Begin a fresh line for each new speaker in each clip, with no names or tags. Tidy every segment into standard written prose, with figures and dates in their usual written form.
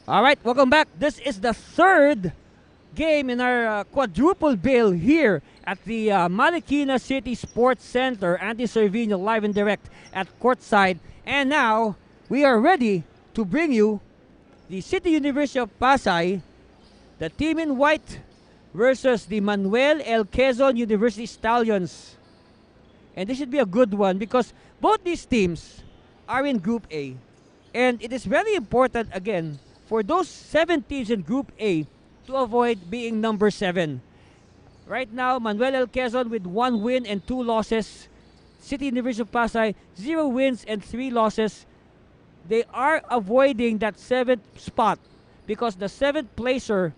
All right, welcome back. This is the third game in our quadruple bill here at the Marikina City Sports Center. Andy Servino live and direct at courtside. And now we are ready to bring you the City University of Pasay, the team in white versus the Manuel L. Quezon University Stallions. And this should be a good one because both these teams are in Group A. And it is very important, again, for those 7 teams in Group A to avoid being number 7. Right now, Manuel L. Quezon with 1 win and 2 losses. City University of Pasay, 0 wins and 3 losses. They are avoiding that 7th spot because the 7th placer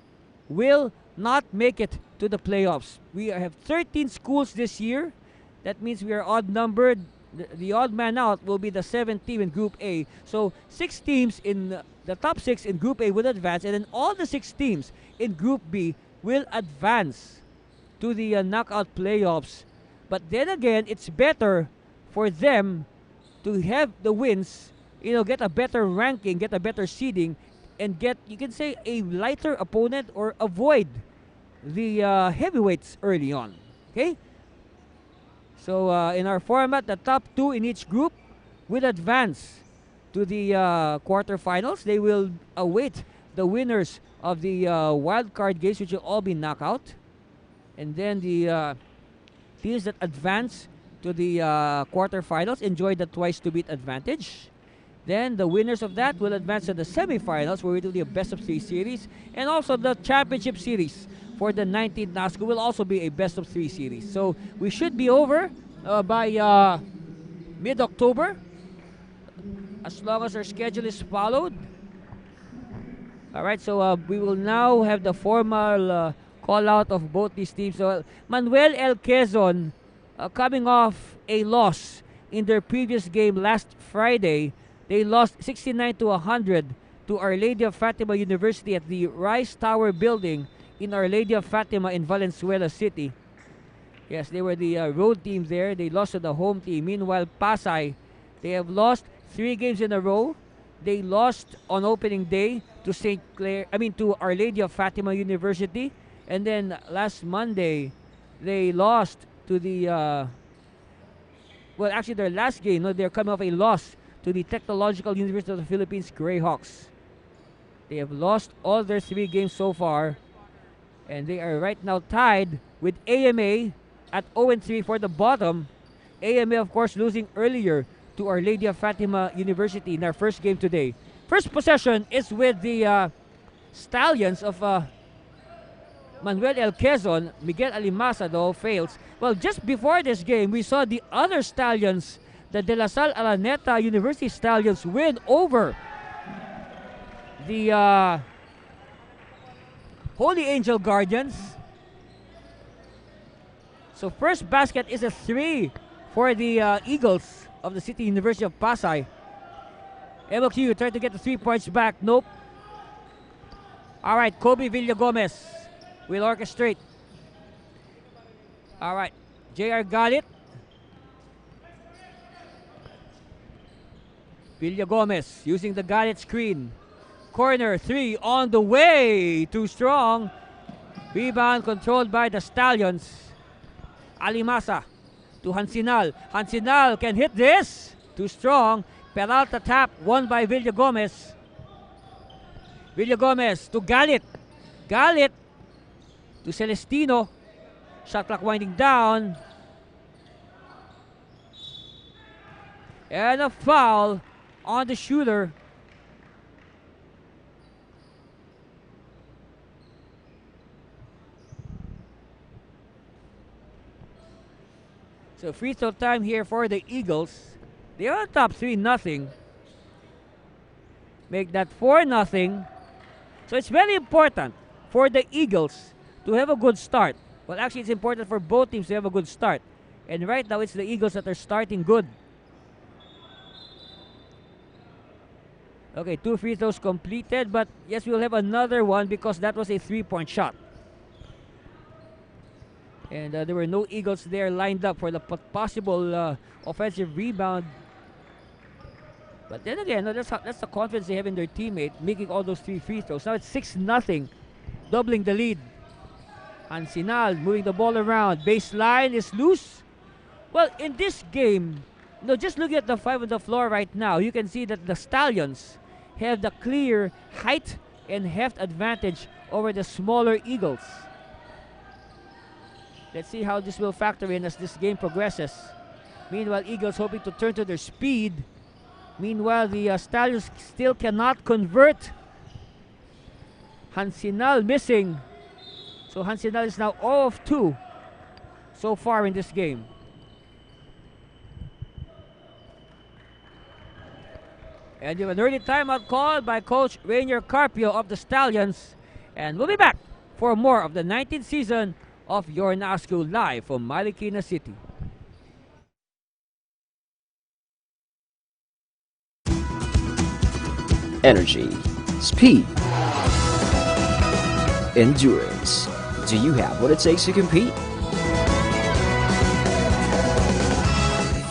will not make it to the playoffs. We have 13 schools this year. That means we are odd numbered. The odd man out will be the 7th team in Group A. So 6 teams in the top 6 in Group A will advance, and then all the 6 teams in Group B will advance to the knockout playoffs. But then again, it's better for them to have the wins, get a better ranking, get a better seeding, and get, you can say, a lighter opponent or avoid the heavyweights early on. Okay? So in our format, the top 2 in each group will advance to the quarterfinals. They will await the winners of the wild card games, which will all be knockout. And then the teams that advance to the quarterfinals enjoy the twice to beat advantage. Then the winners of that will advance to the semifinals, where we do the best of 3 series, and also the championship series for the 19th NASCO will also be a best of 3 series. So we should be over by mid-October, as long as our schedule is followed. All right, so we will now have the formal call out of both these teams. So Manuel L. Quezon coming off a loss in their previous game last Friday. They lost 69-100 to Our Lady of Fatima University at the Rice Tower building in Our Lady of Fatima in Valenzuela City. Yes, they were the road team there. They lost to the home team. Meanwhile, Pasay, they have lost 3 games in a row. They lost on opening day to to Our Lady of Fatima University. And then last Monday, they lost to the, their last game, they're coming off a loss to the Technological University of the Philippines Greyhawks. They have lost all their 3 games so far, and they are right now tied with AMA at 0-3 for the bottom. AMA, of course, losing earlier to Our Lady of Fatima University in our first game today. First possession is with the Stallions of Manuel L. Quezon. Miguel Alimasa, though, fails. Well, just before this game, we saw the other Stallions, the De La Salle Araneta University Stallions, win over the Holy Angel Guardians. So first basket is a 3 for the Eagles of the City University of Pasay. MLQU trying to get the 3 points back. Nope. All right, Kobe Villagomez will orchestrate. All right, J.R. Galit. Villagomez using the Galit screen. Corner 3 on the way. Too strong. Rebound controlled by the Stallions. Alimasa to Hansinal. Hansinal can hit this. Too strong. Peralta tap, won by Villagomez. Villagomez to Galit. Galit to Celestino. Shot clock winding down. And a foul on the shooter. So free throw time here for the Eagles. They are on top 3-0. Make that 4-0. So it's very important for the Eagles to have a good start. Well, actually, it's important for both teams to have a good start. And right now, it's the Eagles that are starting good. Okay, 2 free throws completed. But yes, we'll have another one because that was a 3-point shot. And there were no Eagles there lined up for the possible offensive rebound. But then again, no, that's the confidence they have in their teammate, making all those 3 free throws. Now it's 6-0, doubling the lead. Hansinal moving the ball around. Baseline is loose. Well, in this game, just looking at the 5 on the floor right now, you can see that the Stallions have the clear height and heft advantage over the smaller Eagles. Let's see how this will factor in as this game progresses. Meanwhile, Eagles hoping to turn to their speed. Meanwhile, the Stallions still cannot convert. Hansinal missing. So Hansinal is now 0 of 2 so far in this game. And you have an early timeout call by Coach Rainier Carpio of the Stallions. And we'll be back for more of the 19th season of Your NASCU live from Marikina City.
Energy, speed, endurance. Do you have what it takes to compete?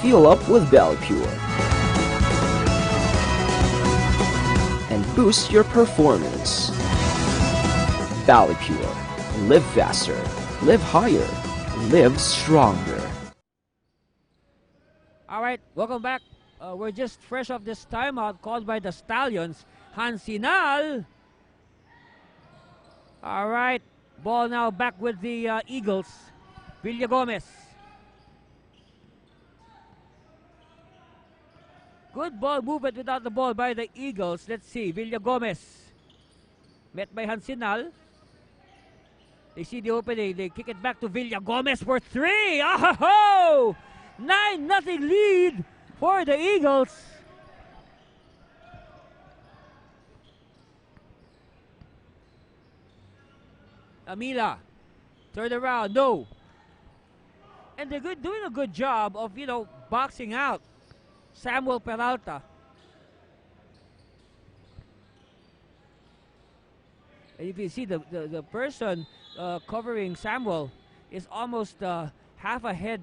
Fuel up with MLQU and boost your performance. MLQU. Live faster, live higher, live stronger.
All right, welcome back. We're just fresh off this timeout called by the Stallions. Hansinal. All right, ball now back with the Eagles. Villagomez. Good ball movement without the ball by the Eagles. Let's see, Villagomez. Met by Hansinal. They see the opening. They kick it back to Villagomez for 3. Oh! 9-0 lead for the Eagles. Amila. Turn around. No. And they're doing a good job of, boxing out Samuel Peralta. And if you see the person covering Samuel is almost half a head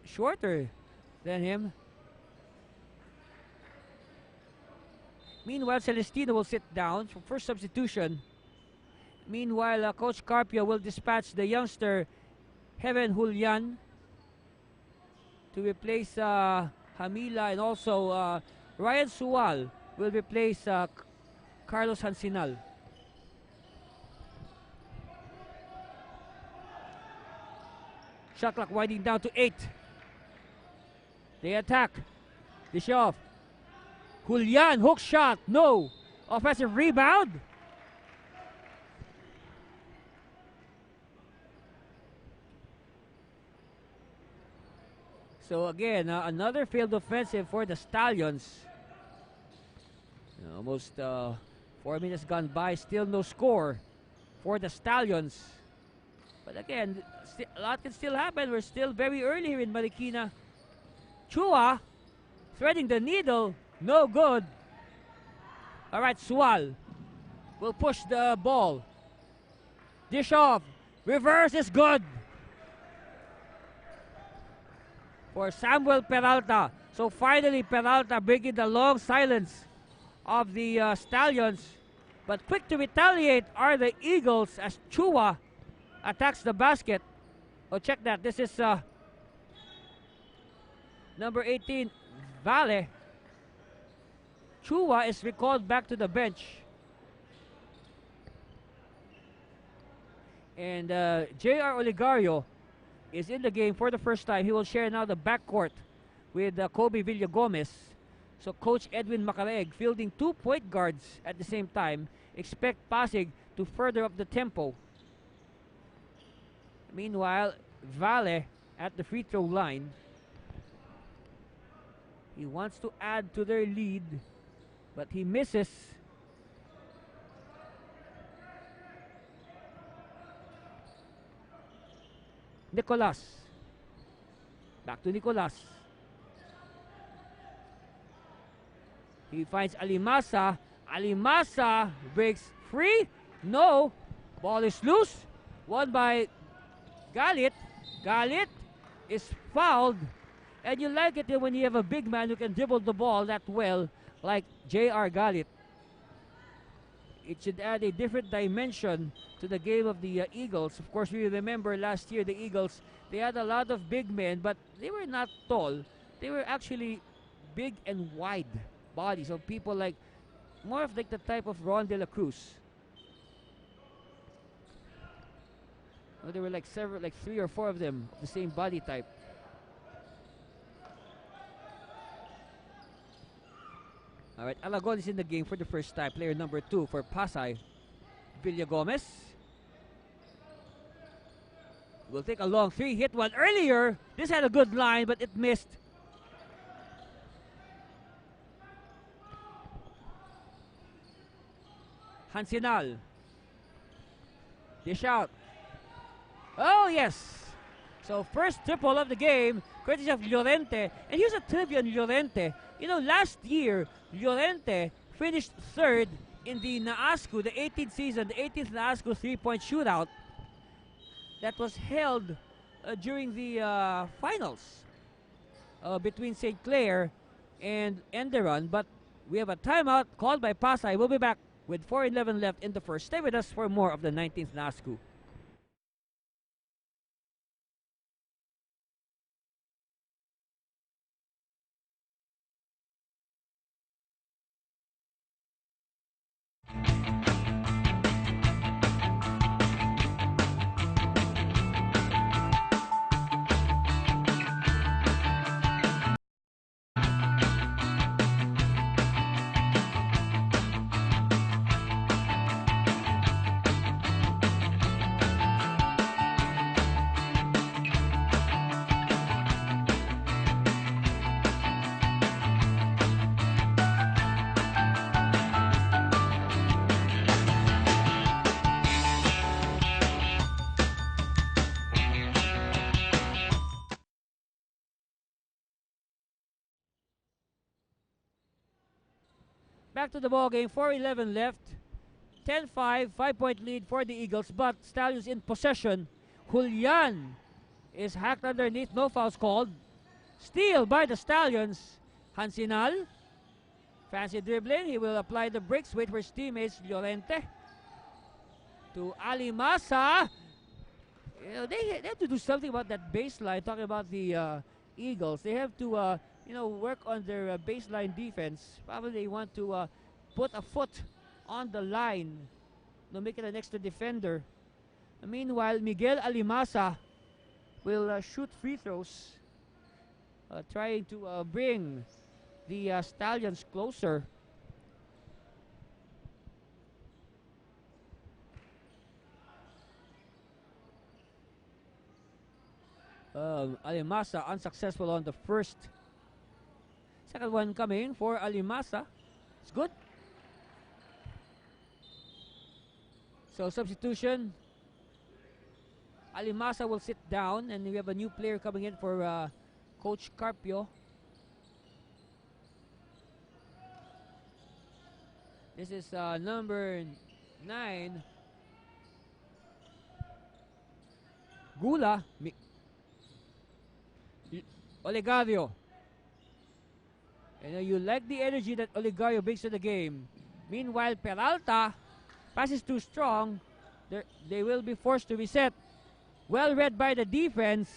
shorter than him. Meanwhile, Celestino will sit down for first substitution. Meanwhile, Coach Carpio will dispatch the youngster Heaven Julian to replace Hamila, and also Ryan Sual will replace Carlos Hansinal. Shot clock winding down to 8. They attack. Bischoff. Julian, hook shot. No. Offensive rebound. So again, another failed offensive for the Stallions. Almost 4 minutes gone by. Still no score for the Stallions. But again, a lot can still happen. We're still very early here in Marikina. Chua threading the needle. No good. All right, Sual will push the ball. Dish off. Reverse is good for Samuel Peralta. So finally, Peralta breaking the long silence of the Stallions. But quick to retaliate are the Eagles as Chua attacks the basket. Oh, check that. This is number 18, Vale. Chua is recalled back to the bench. And J.R. Oligario is in the game for the first time. He will share now the backcourt with Kobe Villagomez. So Coach Edwin Macareg fielding 2 point guards at the same time. Expect Pasig to further up the tempo. Meanwhile, Vale at the free throw line. He wants to add to their lead, but he misses. Nicolas. Back to Nicolas. He finds Alimasa. Alimasa breaks free. No. Ball is loose. Won by Galit. Galit is fouled. And you like it when you have a big man who can dribble the ball that well. like J.R. Galit. It should add a different dimension to the game of the Eagles. Of course, we remember last year the Eagles, they had a lot of big men, but they were not tall. They were actually big and wide bodies of people like, more of like the type of Ron De La Cruz. Well, there were like several, like 3 or 4 of them of the same body type. All right, Alagon is in the game for the first time. Player number 2 for Pasay, Villa Gomez. Will take a long 3, hit one earlier. This had a good line, but it missed. Hansinal. Dish out. Oh, yes. So, first triple of the game, courtesy of Llorente. And here's a trivia on Llorente. You know, last year, Llorente finished 3rd in the NAASCU, the 18th season, the 18th NAASCU 3-point shootout that was held during the finals between St. Clair and Enderon. But we have a timeout called by Pasay. We'll be back with 4:11 left in the first. Stay with us for more of the 19th NAASCU. Back to the ball game, 4:11 left. 10-5, 5-point lead for the Eagles, but Stallions in possession. Julian is hacked underneath, no fouls called. Steal by the Stallions. Hansinal, fancy dribbling, he will apply the bricks, wait for his teammates. Llorente to Alimasa. You know, they have to do something about that baseline. Talking about the Eagles, they have to work on their baseline defense. Probably they want to put a foot on the line to make it an extra defender. Meanwhile, Miguel Alimasa will shoot free throws, trying to bring the Stallions closer. Alimasa unsuccessful on the first. Second one coming for Alimasa. It's good. So substitution. Alimasa will sit down, and we have a new player coming in for Coach Carpio. This is number 9. Gula. Olegario. And you like the energy that Olegario brings to the game. Meanwhile, Peralta, pass is too strong. They will be forced to reset. Well read by the defense.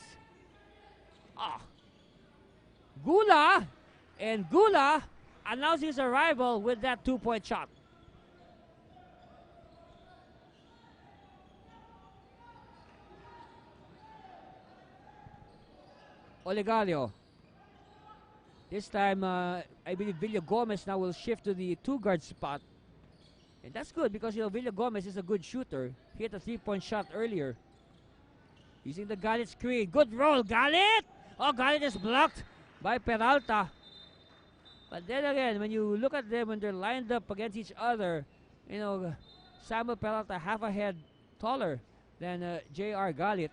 Gula. And Gula announcing his arrival with that 2-point shot. Olegario. This time, I believe Villa Gomez now will shift to the 2-guard spot. And that's good because, Villa Gomez is a good shooter. He hit a 3-point shot earlier. Using the Galit screen. Good roll, Galit! Oh, Galit is blocked by Peralta. But then again, when you look at them when they're lined up against each other, Samuel Peralta half a head taller than J.R. Galit.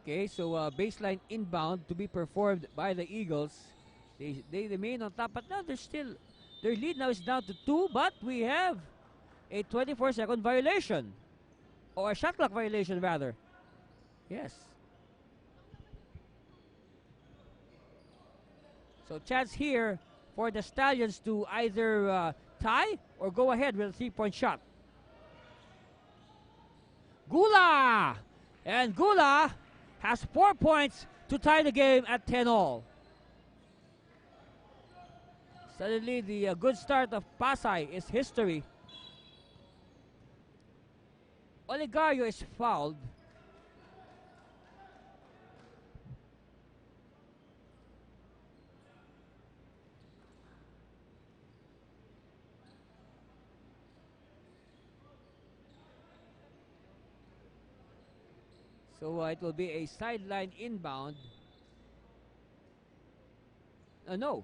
Okay, so baseline inbound to be performed by the Eagles. They remain on top, but now there's still Their lead now is down to 2, but we have a 24-second violation. Or a shot clock violation, rather. Yes. So chance here for the Stallions to either tie or go ahead with a 3-point shot. Gula! And Gula has 4 points to tie the game at 10-all. Suddenly, the good start of Pasay is history. Oligario is fouled. So it will be a sideline inbound. No.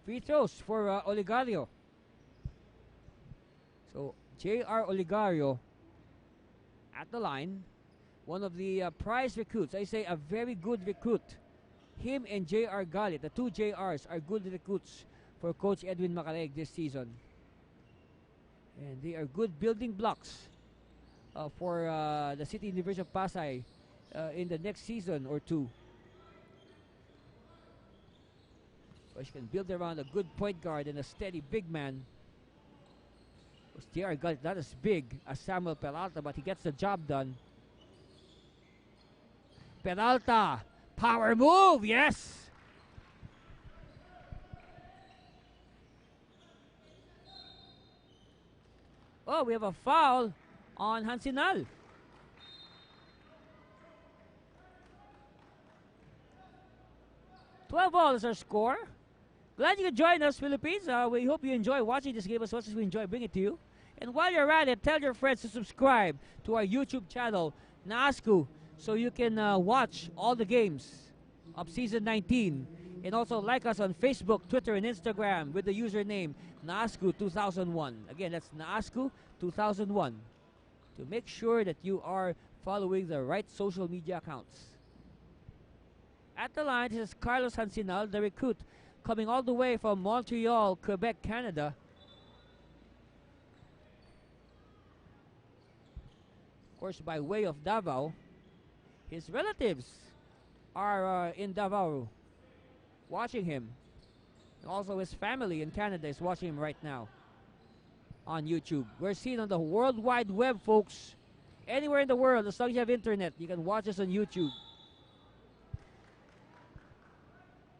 Free throws for Oligario. So J.R. Oligario at the line. One of the prize recruits. I say a very good recruit. Him and J.R. Galit, the two J.R.s, are good recruits for Coach Edwin Macaleg this season. And they are good building blocks for the City University of Pasay in the next season or two. Which can build around a good point guard and a steady big man. J.R. Galit not as big as Samuel Peralta, but he gets the job done. Peralta, power move, yes! Oh, we have a foul on Hansinal. $12 is our score. Glad you could join us, Philippines. We hope you enjoy watching this game as much as we enjoy bringing it to you. And while you're at it, tell your friends to subscribe to our YouTube channel, NASCU, so you can watch all the games of Season 19. And also like us on Facebook, Twitter, and Instagram with the username NASCU2001. Again, that's NASCU2001. To make sure that you are following the right social media accounts. At the line, this is Carlos Hansinal, the recruit, coming all the way from Montreal, Quebec, Canada. Of course, by way of Davao. His relatives are in Davao watching him. And also his family in Canada is watching him right now on YouTube. We're seen on the World Wide Web, folks. Anywhere in the world, as long as you have internet, you can watch us on YouTube.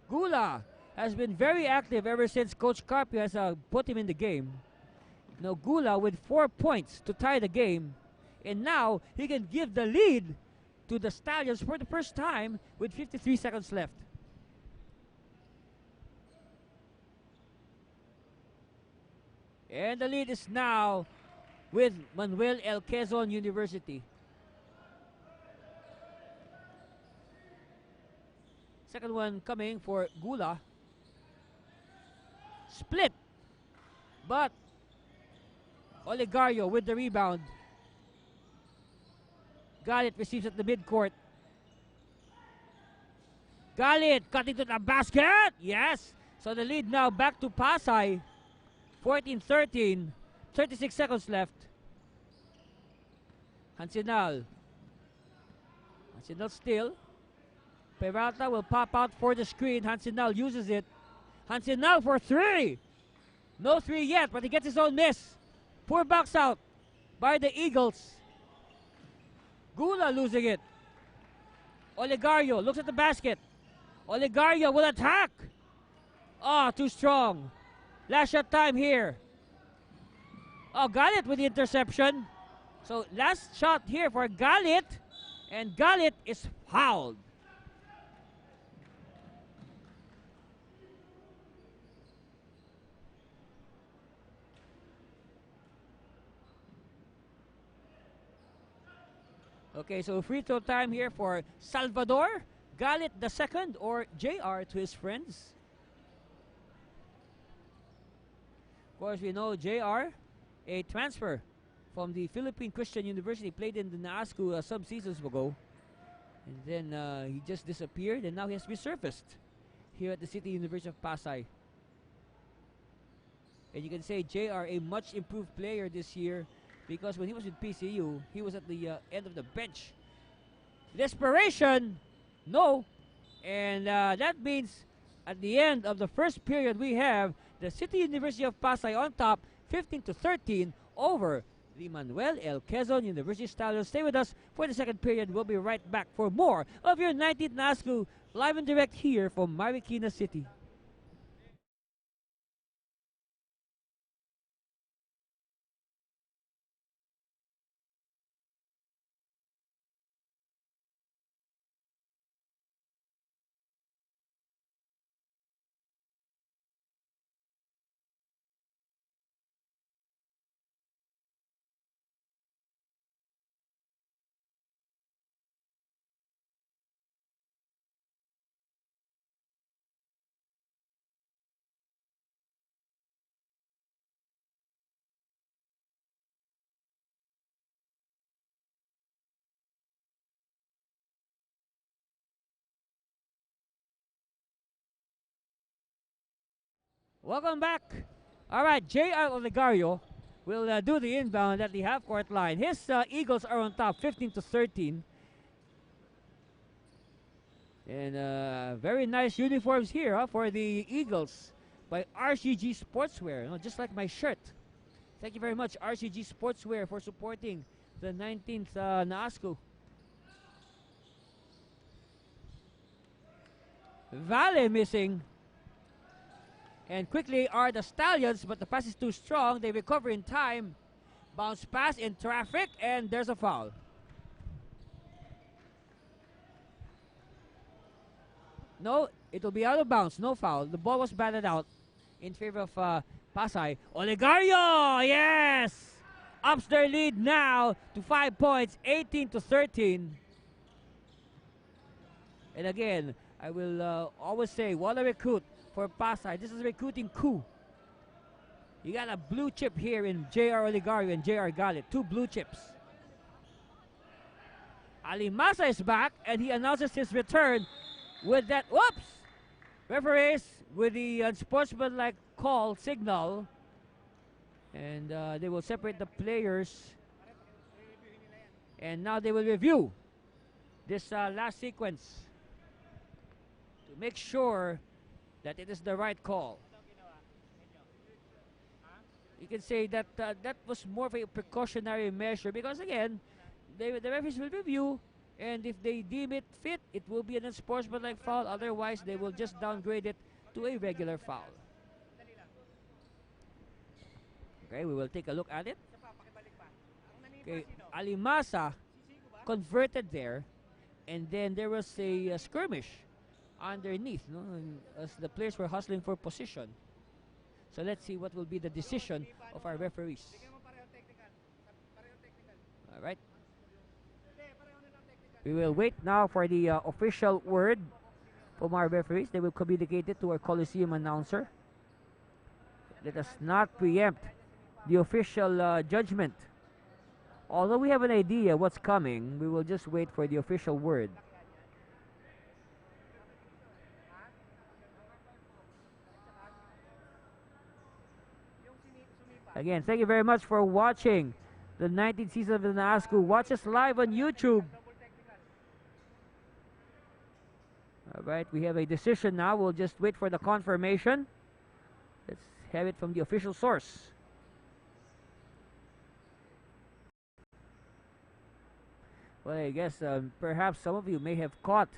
Gula has been very active ever since Coach Carpio has put him in the game. Now Gula with 4 points to tie the game. And now he can give the lead to the Stallions for the first time with 53 seconds left. And the lead is now with Manuel L. Quezon University. Second one coming for Gula. Split. But Oligario with the rebound. Galit receives at the midcourt. Galit cutting to the basket. Yes. So the lead now back to Pasay. 14-13. 36 seconds left. Hansinal. Hansinal still. Peralta will pop out for the screen. Hansinal uses it. Hansinal for 3. No 3 yet, but he gets his own miss. Poor box out by the Eagles. Gula losing it. Oligario looks at the basket. Oligario will attack. Oh, too strong. Last shot time here. Oh, Galit with the interception. So last shot here for Galit. And Galit is fouled. Okay, so free throw time here for Salvador, Galit the second, or JR to his friends. Of course, we know JR, a transfer from the Philippine Christian University, played in the NASCU some seasons ago. And then he just disappeared, and now he has resurfaced here at the City University of Pasay. And you can say JR a much improved player this year because when he was with PCU, he was at the end of the bench. Desperation, no. And that means at the end of the first period, we have the City University of Pasay on top, 15-13 over the Manuel L. Quezon University Stallions. Stay with us for the second period. We'll be right back for more of your 19th NASCU live and direct here from Marikina City. Welcome back. All right, J.R. Olegario will do the inbound at the half-court line. His Eagles are on top, 15-13. And very nice uniforms here for the Eagles by RCG Sportswear, just like my shirt. Thank you very much, RCG Sportswear, for supporting the 19th NASCU. Vale missing. And quickly are the Stallions, but the pass is too strong. They recover in time. Bounce pass in traffic, and there's a foul. No, it will be out of bounds. No foul. The ball was batted out in favor of Pasay. Olegario, yes! Ups their lead now to 5 points, 18-13. And again, I will always say, what a recruit for Pasay. This is a recruiting coup. You got a blue chip here in J.R. Olegario and J.R. Galit. 2 blue chips. Alimasa is back, and he announces his return with that. Whoops! Referees with the unsportsmanlike call signal. And they will separate the players. And now they will review this last sequence to make sure that it is the right call. You can say that that was more of a precautionary measure because again, the referees will review, and if they deem it fit, it will be an unsportsmanlike foul. Otherwise, they will just downgrade it to a regular foul. Okay, we will take a look at it. Okay, Alimasa converted there, and then there was a skirmish underneath, as the players were hustling for position. So let's see what will be the decision of our referees. All right. We will wait now for the official word from our referees. They will communicate it to our Coliseum announcer. Let us not preempt the official judgment. Although we have an idea what's coming, we will just wait for the official word. Again, thank you very much for watching the 19th season of the NASCU. Watch us live on YouTube. All right, we have a decision now. We'll just wait for the confirmation. Let's have it from the official source. Well, I guess perhaps some of you may have caught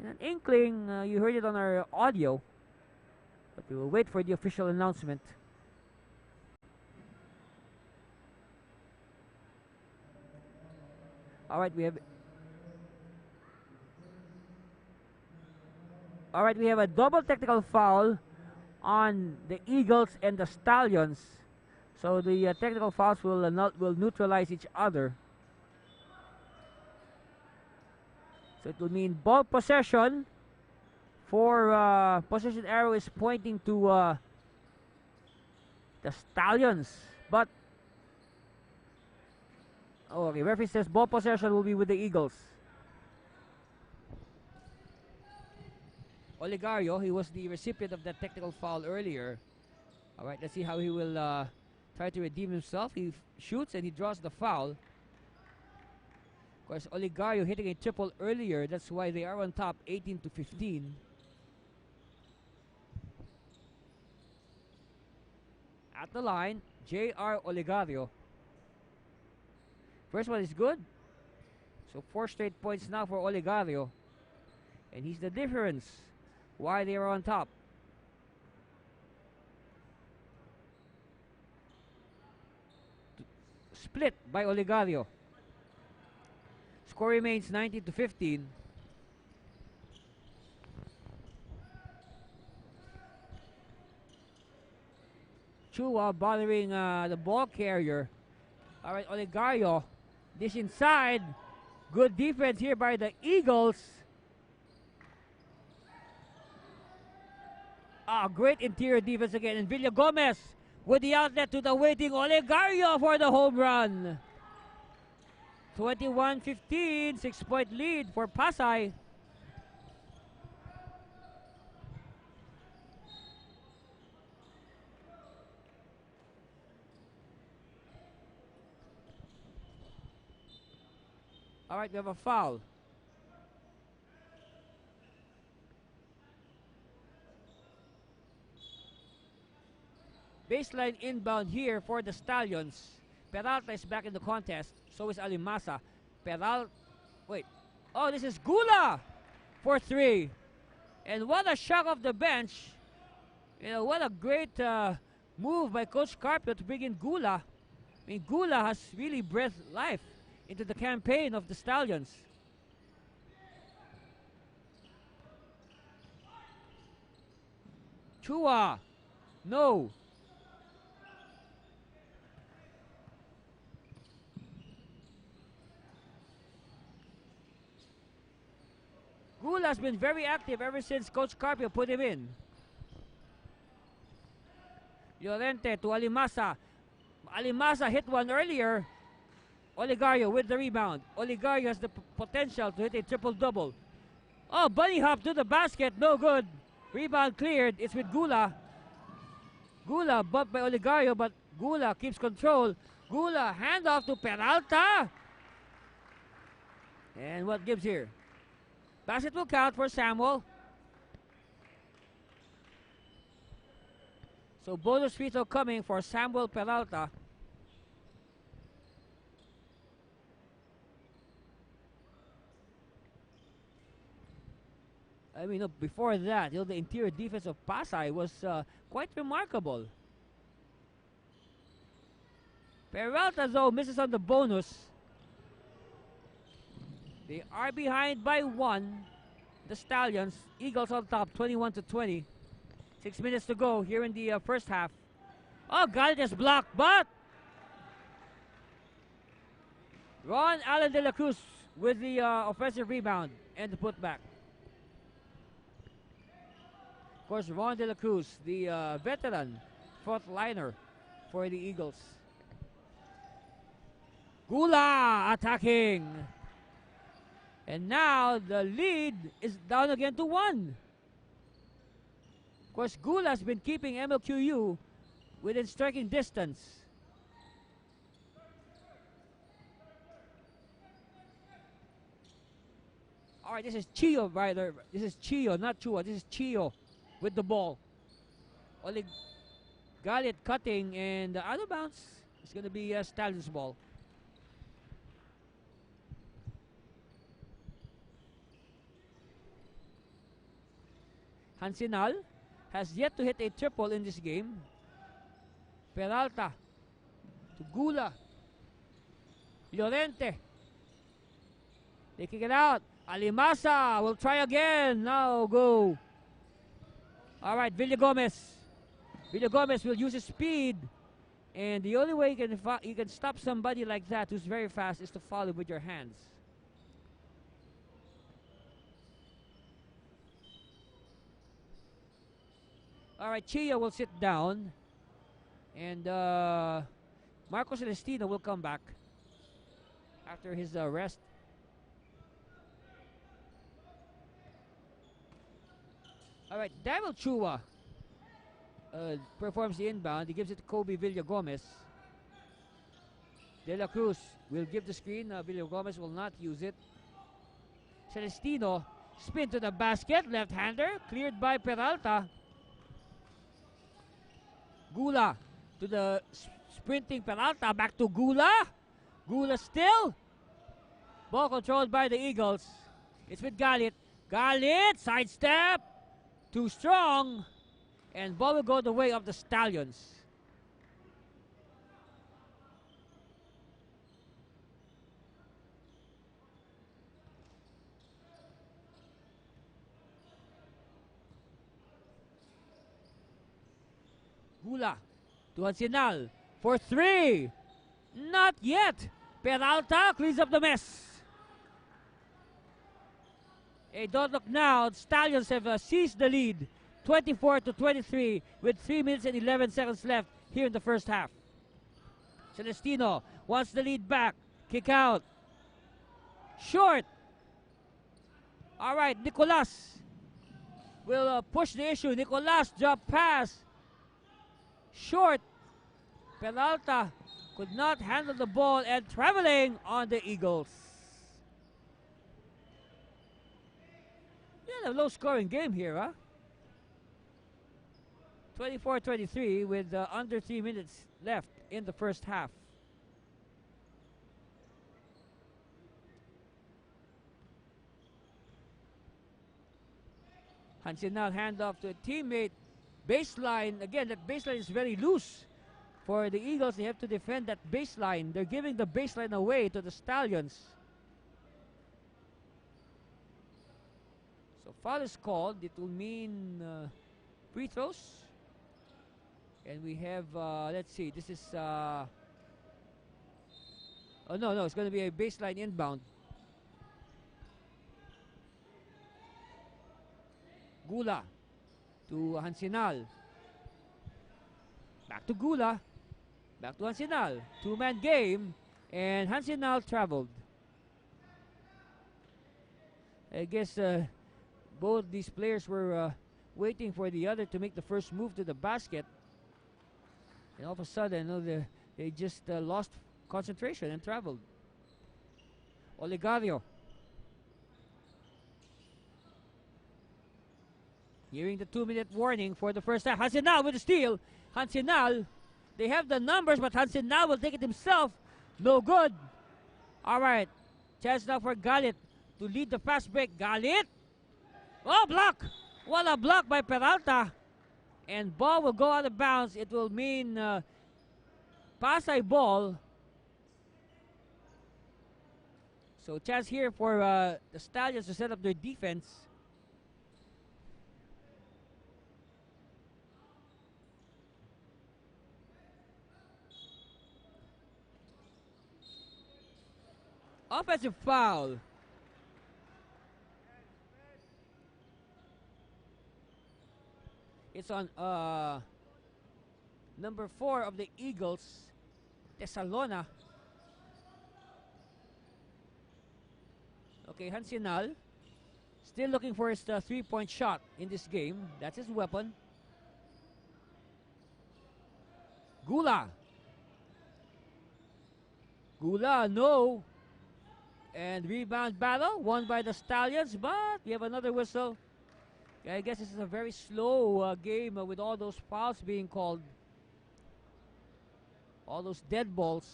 an inkling. You heard it on our audio. But we will wait for the official announcement. All right, we have a double technical foul on the Eagles and the Stallions. So the technical fouls will neutralize each other. So it will mean ball possession for possession arrow is pointing to the Stallions, but okay, referee says ball possession will be with the Eagles. Olegario, he was the recipient of that technical foul earlier. All right, let's see how he will try to redeem himself. He shoots and he draws the foul. Of course, Oligario hitting a triple earlier. That's why they are on top, 18-15. At the line, J.R. Oligario. First one is good. So 4 straight points now for Oligario. And he's the difference why they are on top. Split by Oligario. Score remains 19-15. Chua bothering the ball carrier. All right, Oligario. Dish inside. Good defense here by the Eagles. Great interior defense again. And Villa Gomez with the outlet to the waiting Oligario for the home run. 21-15, 6-point lead for Pasay. All right, we have a foul. Baseline inbound here for the Stallions. Peralta is back in the contest. So is Alimasa. This is Gula for 3. And what a shock of the bench. What a great move by Coach Carpio to bring in Gula. I mean, Gula has really breathed life into the campaign of the Stallions. Chua. No. Gula has been very active ever since Coach Carpio put him in. Llorente to Alimasa. Alimasa hit one earlier. Oligario with the rebound. Oligario has the potential to hit a triple-double. Bunny hop to the basket. No good. Rebound cleared. It's with Gula. Gula bumped by Oligario, but Gula keeps control. Gula handoff to Peralta. And what gives here? Basket will count for Samuel. So bonus free throw coming for Samuel Peralta. I mean, before that, the interior defense of Pasay was quite remarkable. Peralta, though, misses on the bonus. They are behind by 1. The Stallions. Eagles on top, 21-20. 6 minutes to go here in the first half. Got it as blocked, but Ron Allen de la Cruz with the offensive rebound and the putback. Of course, Ron de la Cruz, the veteran fourth liner for the Eagles. Gula attacking. And now the lead is down again to 1. Of course, Gula has been keeping MLQU within striking distance. All right, this is Chio, rather. This is Chio, not Chua. This is Chio with the ball. Galit cutting and out of bounds. It's going to be Stallions ball. Hansinal has yet to hit a triple in this game. Peralta to Gula. Llorente. They kick it out. Alimasa will try again. Now go. All right, Villa Gomez. Villa Gomez will use his speed. And the only way you can stop somebody like that who's very fast is to foul him with your hands. All right, Chia will sit down. And Marco Celestino will come back after his rest. All right, Daryl Chua performs the inbound. He gives it to Kobe Villagomez. De La Cruz will give the screen. Villagomez will not use it. Celestino, spin to the basket. Left-hander, cleared by Peralta. Gula to the sprinting Peralta. Back to Gula. Gula still. Ball controlled by the Eagles. It's with Galit. Galit, sidestep. Too strong. And ball will go the way of the Stallions. Gula to Hansinal for three. Not yet. Peralta cleans up the mess. Don't look now. The Stallions have seized the lead. 24-23 with 3 minutes and 11 seconds left here in the first half. Celestino wants the lead back. Kick out. Short. All right, Nicolas will push the issue. Nicolas drop pass. Short. Peralta could not handle the ball and traveling on the Eagles. Yeah, a low-scoring game here, huh? 24-23 with under 3 minutes left in the first half. Hansen now hand off to a teammate. Baseline, again, that baseline is very loose. For the Eagles, they have to defend that baseline. They're giving the baseline away to the Stallions. So foul is called. It will mean free throws. And we have, let's see, this is, oh no, it's going to be a baseline inbound. Gula to Hansinal. Back to Gula. Back to Hansinal. Two-man game. And Hansinal traveled. I guess both these players were waiting for the other to make the first move to the basket. And all of a sudden, they just lost concentration and traveled. Olegario. Hearing the 2-minute warning for the first half. Hansinal with the steal. Hansinal, they have the numbers, but Hansinal will take it himself. No good. All right. Chance now for Galit to lead the fast break. Galit. Oh, block. What a block by Peralta. And ball will go out of bounds. It will mean Pasay ball. So chance here for the Stallions to set up their defense. Offensive foul. It's on number 4 of the Eagles, Tesalona. Okay, Hansinal still looking for his 3-point shot in this game. That's his weapon. Gula. Gula, no. And rebound battle won by the Stallions, but we have another whistle. I guess this is a very slow game with all those fouls being called. All those dead balls.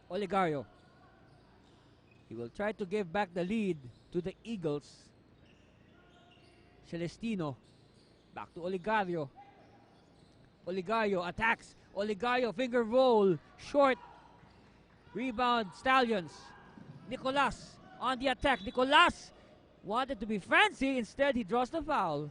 Olegario. He will try to give back the lead to the Eagles. Celestino. Back to Olegario. Olegario attacks. Olegario finger roll. Short. Rebound Stallions. Nicolas on the attack. Nicolas wanted to be fancy. Instead, he draws the foul.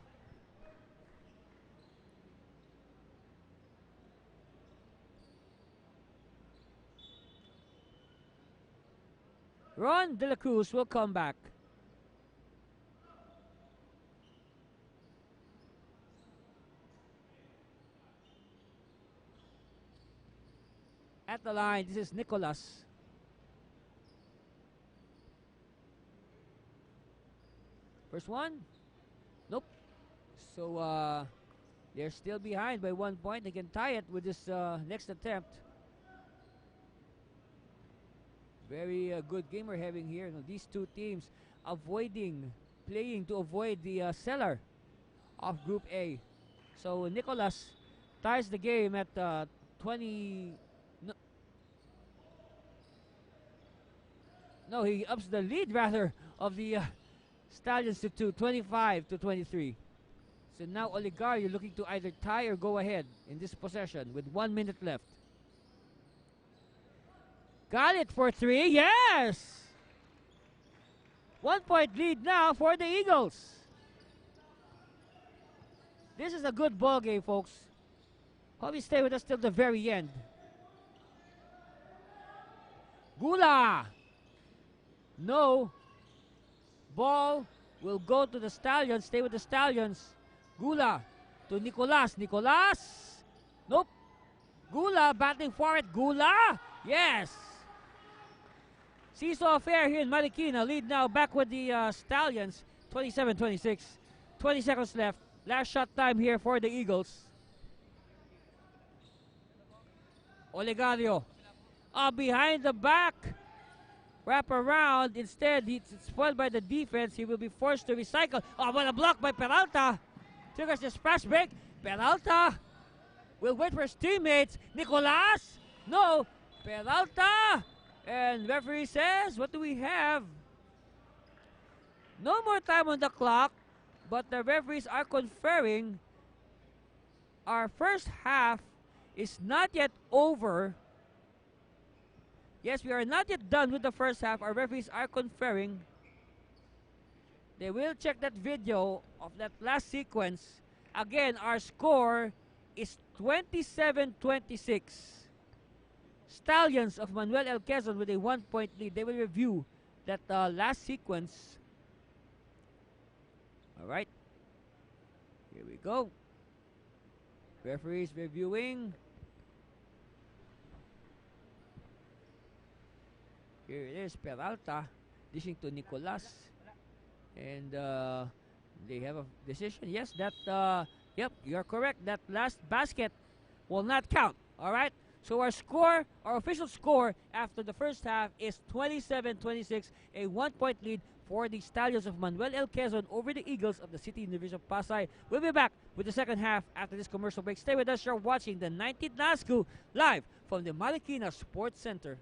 Ron De La Cruz will come back. At the line, this is Nicolas. First one. Nope. So they're still behind by 1 point. They can tie it with this next attempt. Very good game we're having here. These two teams playing to avoid the cellar of Group A. So Nicholas ties the game at 20. No, he ups the lead rather of the Stallions to 25 to 23. So now Oligario looking to either tie or go ahead in this possession with 1 minute left. Got it for 3. Yes! 1 point lead now for the Eagles. This is a good ball game, folks. Hope you stay with us till the very end. Gula! No. Ball will go to the Stallions. Stay with the Stallions. Gula to Nicolas. Nicolas! Nope. Gula batting for it. Gula! Yes! Seesaw affair here in Marikina. Lead now back with the Stallions. 27-26. 20 seconds left. Last shot time here for the Eagles. Olegario. Behind the back. Wrap around. Instead, it's spoiled by the defense. He will be forced to recycle. What a block by Peralta. Triggers the splash break. Peralta will wait for his teammates. Nicolas. No. Peralta. And referee says, what do we have? No more time on the clock. But the referees are conferring. Our first half is not yet over. Yes, we are not yet done with the first half. Our referees are conferring. They will check that video of that last sequence. Again, our score is 27-26. Stallions of Manuel L. Quezon with a 1 point lead. They will review that last sequence. All right. Here we go. Referees reviewing. Here it is, Peralta dishing to Nicolas. And they have a decision. Yes, yep, you're correct. That last basket will not count. All right. So our official score after the first half is 27-26, a 1 point lead for the Stallions of Manuel L. Quezon over the Eagles of the City University of Pasay. We'll be back with the second half after this commercial break. Stay with us. You're watching the 19th NASCU live from the Marikina Sports Center.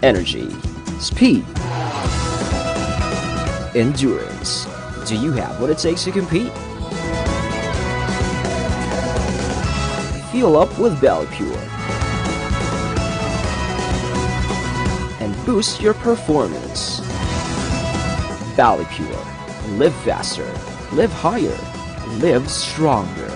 Energy, speed, endurance, Do you have what it takes to compete? Fuel up with MLQU and boost your performance. MLQU. Live faster, live higher, live stronger.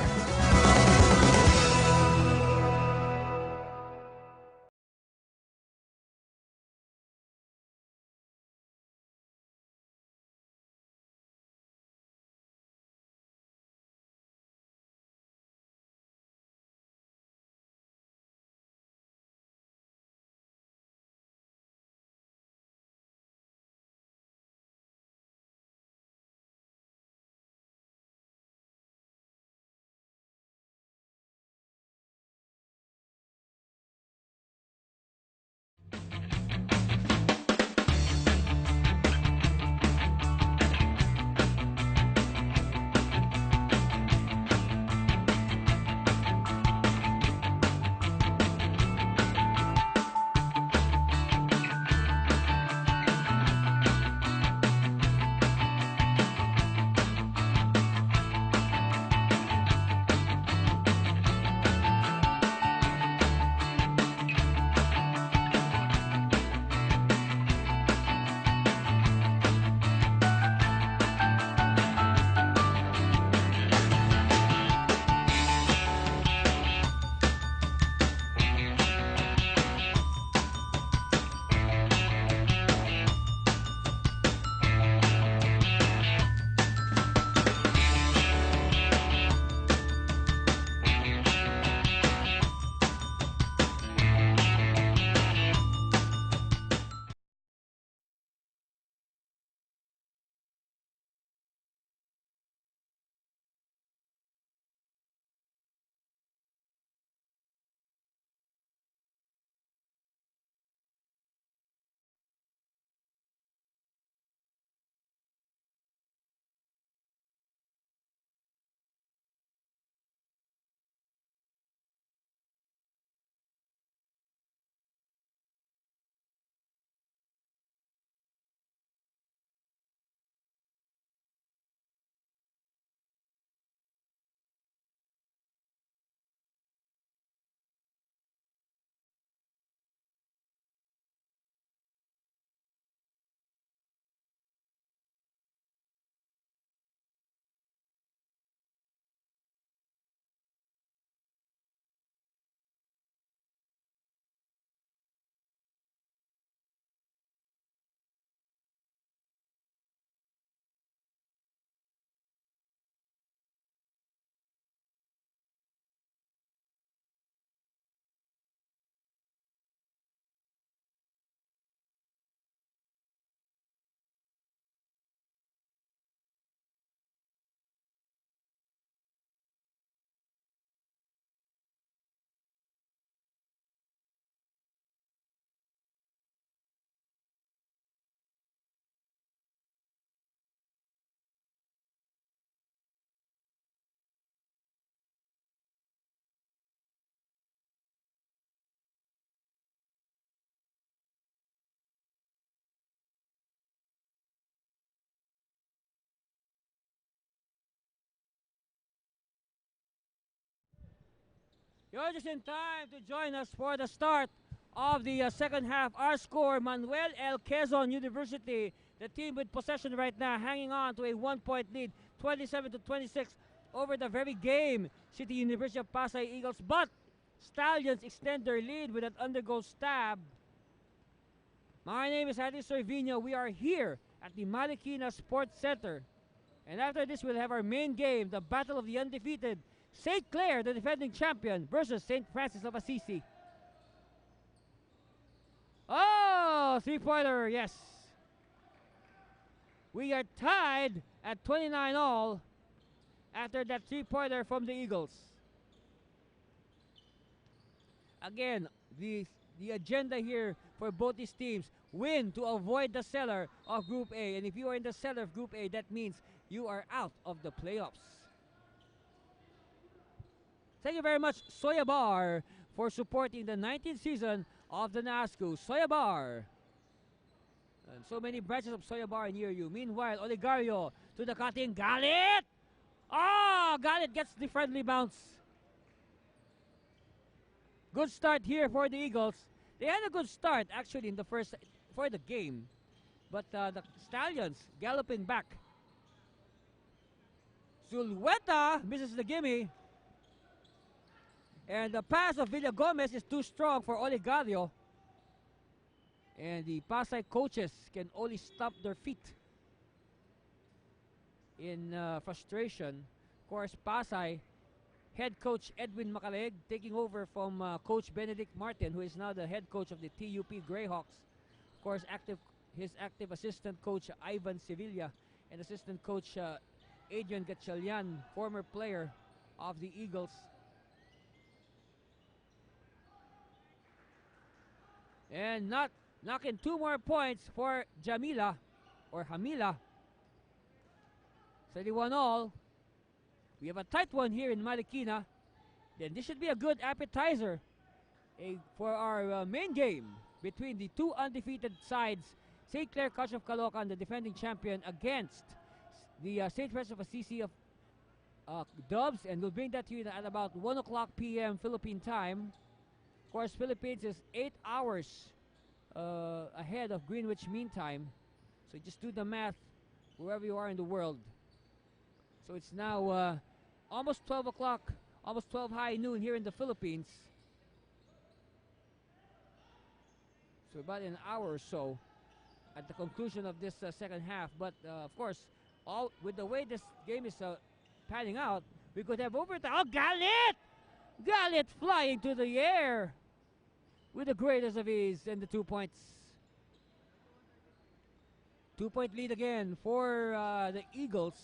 You're just in time to join us for the start of the second half. Our score, Manuel L. Quezon University, the team with possession right now, hanging on to a 1-point lead, 27 to 26 over the very game, City University of Pasay Eagles. But Stallions extend their lead with an undergoal stab. My name is Adi Sorvino. We are here at the Marikina Sports Center. And after this, we'll have our main game, the Battle of the Undefeated. St. Clair, the defending champion, versus St. Francis of Assisi. Oh, three-pointer, yes. We are tied at 29 all after that three-pointer from the Eagles. Again, the agenda here for both these teams, win to avoid the cellar of Group A. And if you are in the cellar of Group A, that means you are out of the playoffs. Thank you very much, Soya Bar, for supporting the 19th season of the NASCU. Soya Bar. And so many branches of soya bar near you. Meanwhile, Oligario to the cutting. Galit! Ah, Galit gets the friendly bounce. Good start here for the Eagles. They had a good start actually in the first for the game. But the Stallions galloping back. Zulueta misses the gimme. And the pass of Villa Gomez is too strong for Oligario. And the Pasay coaches can only stomp their feet in frustration. Of course, Pasay head coach Edwin Macaleg taking over from Coach Benedict Martin, who is now the head coach of the TUP Greyhawks. Of course, his active assistant coach Ivan Sevilla and assistant coach Adrian Gatchalian, former player of the Eagles. And not knocking 2 more points for Jamila or Hamila. 31-all. We have a tight one here in Marikina. Then this should be a good appetizer for our main game between the two undefeated sides. St. Clair Coach of Caloocan, the defending champion, against the St. Francis of Assisi of Dubs. And we'll bring that to you at about 1 o'clock p.m. Philippine time. Of course, Philippines is 8 hours ahead of Greenwich Mean Time. So just do the math wherever you are in the world. So it's now almost 12 o'clock, almost 12 high noon here in the Philippines. So about an hour or so at the conclusion of this second half. But of course, all with the way this game is panning out, we could have overtime. Oh, Galit! Galit flying to the air with the greatest of ease and the 2 points. 2-point lead again for the Eagles.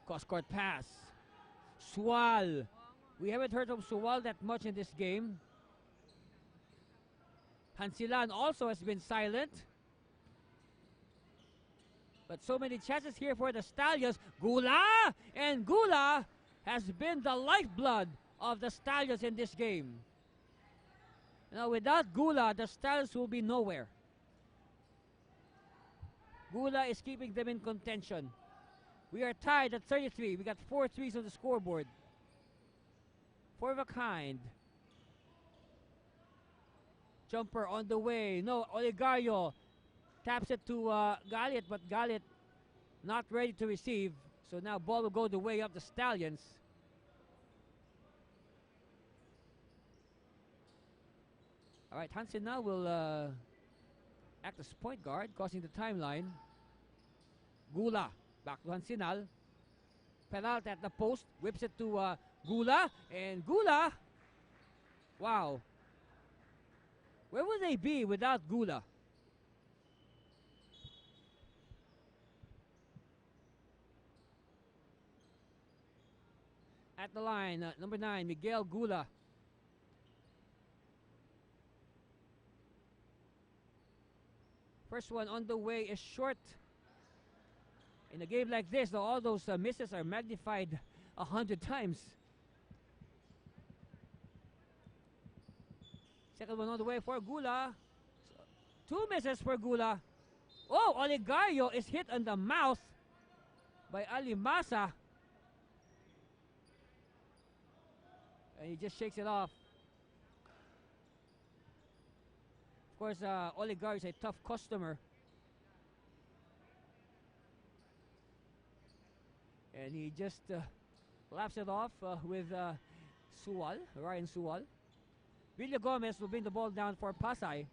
Cross-court pass. Sual. We haven't heard of Sual that much in this game. Hansilan also has been silent. But so many chances here for the Stallions. Gula! And Gula has been the lifeblood of the Stallions in this game. Now without Gula, the Stallions will be nowhere. Gula is keeping them in contention. We are tied at 33. We got 4 threes on the scoreboard. 4 of a kind. Jumper on the way. No, Oligario taps it to Galit, but Galit not ready to receive. So now ball will go the way of the Stallions. All right, Hansen now will act as point guard, crossing the timeline. Gula. Back to Hansinal. Penalty at the post. Whips it to Gula. And Gula. Wow. Where would they be without Gula? At the line, number 9, Miguel Gula. First one on the way is short. In a game like this, though, all those misses are magnified 100 times. Second one on the way for Gula. 2 misses for Gula. Oh, Oligario is hit on the mouth by Alimasa. And he just shakes it off. Of course, Oligario is a tough customer. And he just laps it off with Sual, Ryan Sual. Villa Gomez will bring the ball down for Pasay.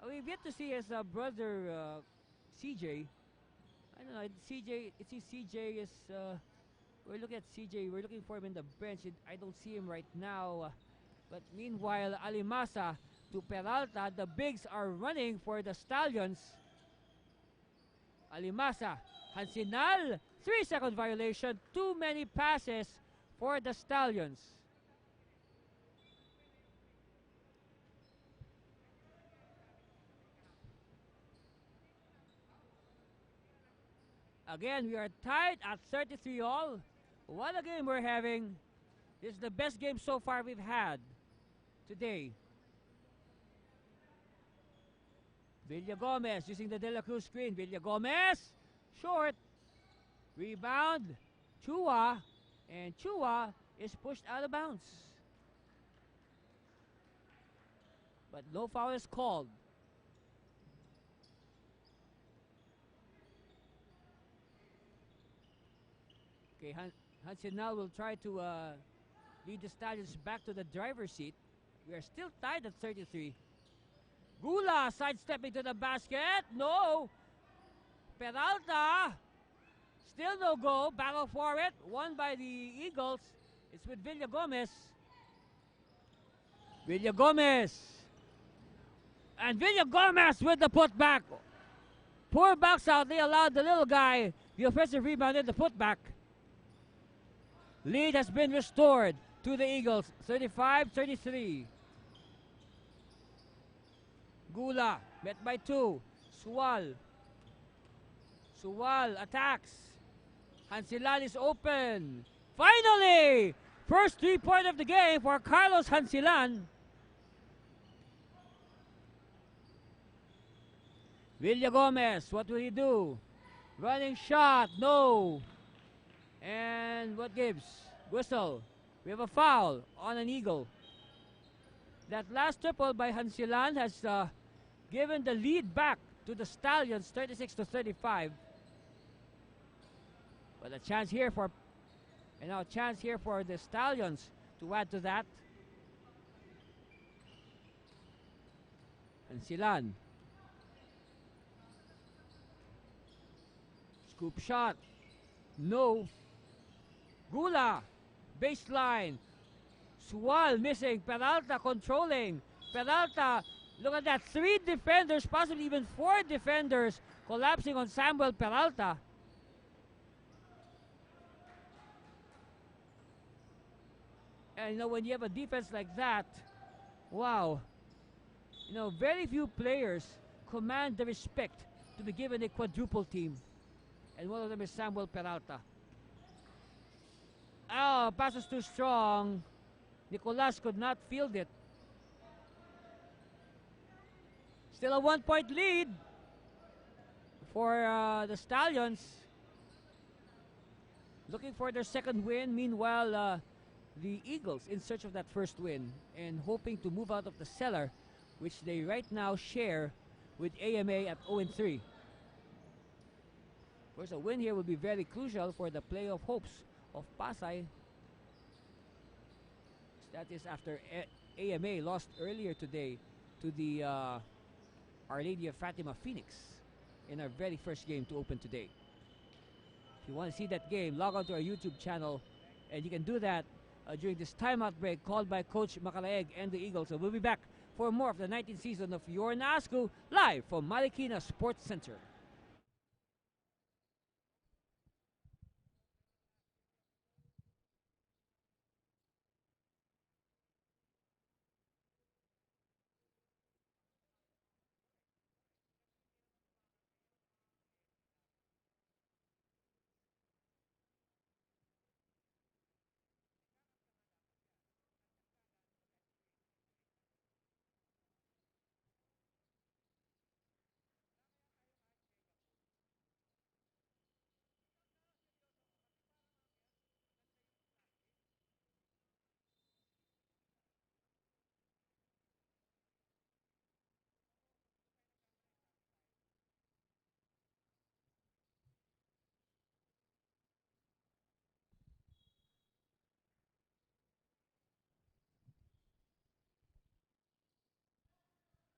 We've yet to see his brother CJ. I don't know, CJ, it seems CJ is, we're looking at CJ, we're looking for him in the bench. I don't see him right now. But meanwhile, Alimasa to Peralta, the bigs are running for the Stallions. Alimasa, Hansinal, 3-second violation, too many passes for the Stallions. Again, we are tied at 33 all. What a game we're having. This is the best game so far we've had today. Villa Gomez using the De La Cruz screen. Villa Gomez, short. Rebound, Chua, and Chua is pushed out of bounds. But no foul is called. Okay, Hansenal will try to lead the Stallions back to the driver's seat. We are still tied at 33. Gula sidestepping to the basket. No. Peralta. Still no go. Battle for it. Won by the Eagles. It's with Villa Gomez. Villa Gomez. And Villa Gomez with the putback. Poor box out. They allowed the little guy the offensive rebound in the putback. Lead has been restored to the Eagles. 35-33. Gula met by two. Suwal. Suwal attacks. Hansilan is open. Finally! First 3-point of the game for Carlos Hansilan. Villa Gomez, what will he do? Running shot, no. And what gives? Whistle. We have a foul on an Eagle. That last triple by Hansilan has given the lead back to the Stallions, 36-35. But a chance here for, and now a chance here for the Stallions to add to that. Hansilan. Scoop shot. No. Gula. Baseline. Suwal missing. Peralta controlling. Peralta, look at that. 3 defenders, possibly even 4 defenders collapsing on Samuel Peralta. And you know, when you have a defense like that, wow. You know, very few players command the respect to be given a quadruple team. And one of them is Samuel Peralta. Oh, pass is too strong. Nicolas could not field it. Still a 1-point lead for the Stallions. Looking for their second win. Meanwhile, the Eagles in search of that first win and hoping to move out of the cellar, which they right now share with AMA at 0-3. Of course, a win here will be very crucial for the playoff hopes of Pasay. That is after AMA lost earlier today to the Our Lady of Fatima Phoenix in our very first game to open today. If you want to see that game, log on to our YouTube channel, and you can do that during this timeout break called by Coach Macalaeg and the Eagles. So we'll be back for more of the 19th season of Your Nasco live from Marikina Sports Center.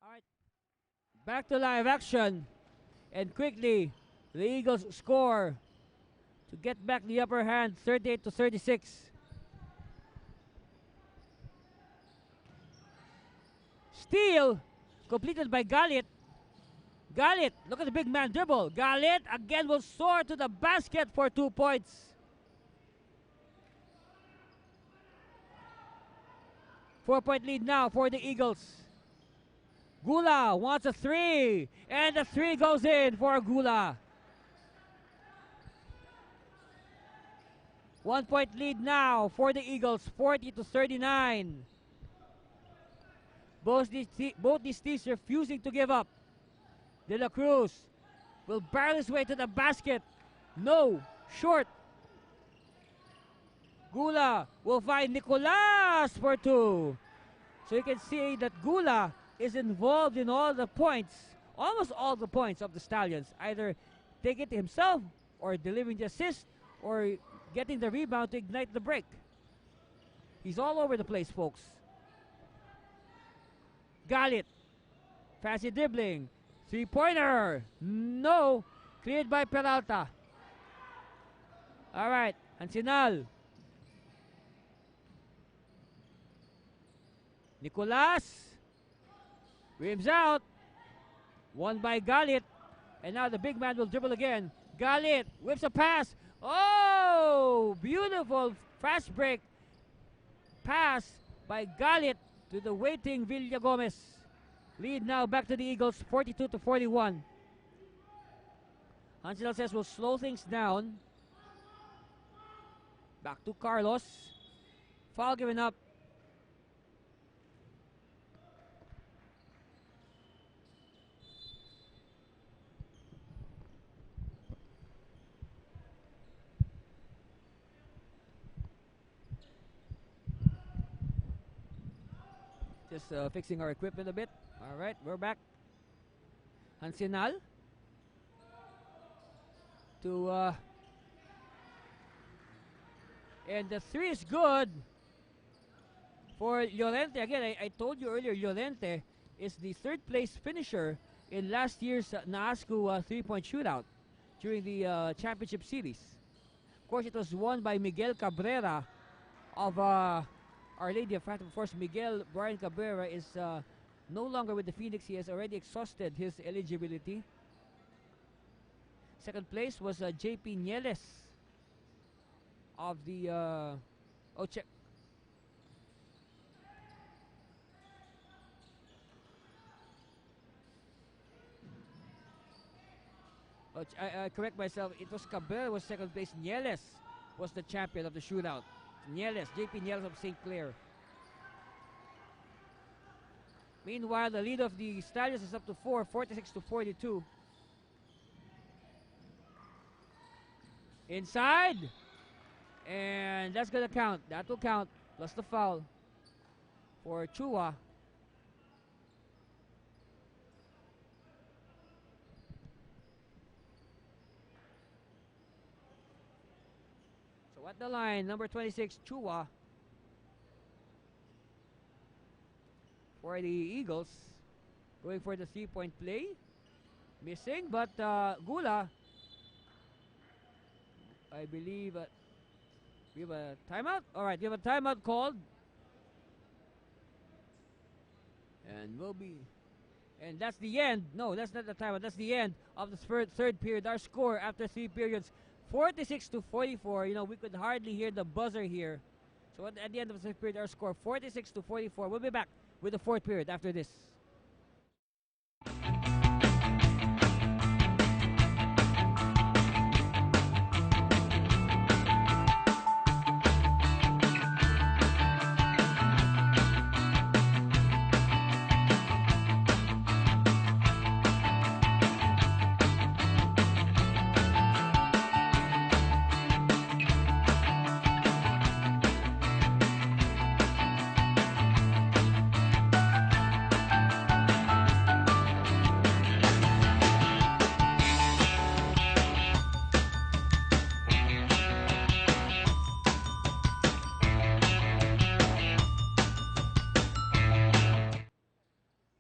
All right, back to live action. And quickly, the Eagles score to get back the upper hand, 38-36. Steal completed by Galit. Galit, look at the big man dribble. Galit again will soar to the basket for 2 points. 4-point lead now for the Eagles. Gula wants a 3, and the 3 goes in for Gula. 1-point lead now for the Eagles, 40-39. Both these teams refusing to give up. De La Cruz will barrel his way to the basket. No, short. Gula will find Nicolas for two. So you can see that Gula is involved in all the points, almost all the points of the Stallions. Either take it himself, or delivering the assist, or getting the rebound to ignite the break. He's all over the place, folks. Galit. Fancy dribbling. Three-pointer. No. Cleared by Peralta. All right. Hansinal. Nicolas. Rims out. Won by Galit. And now the big man will dribble again. Galit whips a pass. Oh! Beautiful fast break pass by Galit to the waiting Villa Gomez. Lead now back to the Eagles, 42-41. Hansinal says we'll slow things down. Back to Carlos. Foul given up. Just fixing our equipment a bit. All right, we're back. Hansinal to and the three is good for Llorente. Again, I told you earlier, Llorente is the third place finisher in last year's NASCU three-point shootout during the championship series. Of course, it was won by Miguel Cabrera of Our Lady of Fatima. Of course, Miguel Brian Cabrera is no longer with the Phoenix. He has already exhausted his eligibility. Second place was JP Nieles of the check. I correct myself. It was Cabrera was second place. Nieles was the champion of the shootout. Nieles, JP Nieles of St. Clair. Meanwhile, the lead of the Stallions is up to 4, 46-42. Inside. And that's going to count. That will count. Plus the foul for Chua. So at the line, number 26, Chua. For the Eagles. Going for the three-point play. Missing, but Gula, I believe, we have a timeout. All right, we have a timeout called. And we'll be, and that's the end. No, that's not the timeout. That's the end of the third period. Our score after 3 periods, 46-44. You know, we could hardly hear the buzzer here. So at the end of the third period, our score 46-44. We'll be back with the fourth period after this.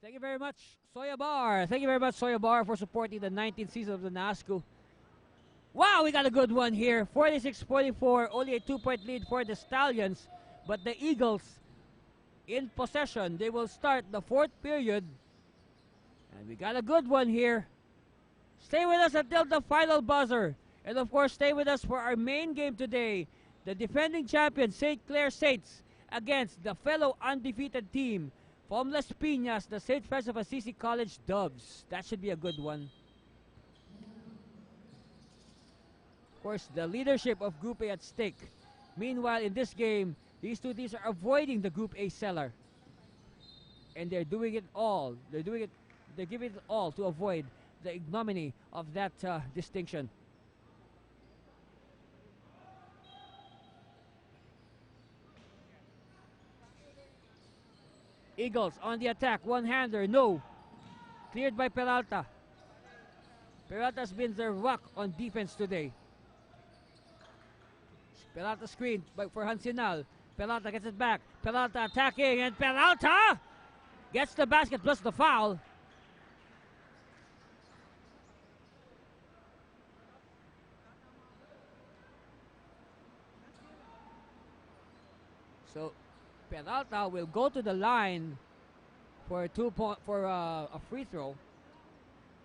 Thank you very much, Soya Bar. Thank you very much, Soya Bar, for supporting the 19th season of the NASCU. Wow, we got a good one here. 46-44, only a 2-point lead for the Stallions. But the Eagles in possession. They will start the fourth period. And we got a good one here. Stay with us until the final buzzer. And of course, stay with us for our main game today. The defending champion, St. Clair Saints, against the fellow undefeated team from Las Piñas, the St. Francis of Assisi College Doves. That should be a good one. Of course, the leadership of Group A at stake. Meanwhile, in this game, these two teams are avoiding the Group A cellar. And they're doing it all. They're giving it all to avoid the ignominy of that distinction. Eagles on the attack. One-hander, no. Cleared by Peralta. Peralta's been their rock on defense today. Peralta screen for Hansinal. Peralta gets it back. Peralta attacking, and Peralta gets the basket plus the foul. So Peralta will go to the line for a free throw,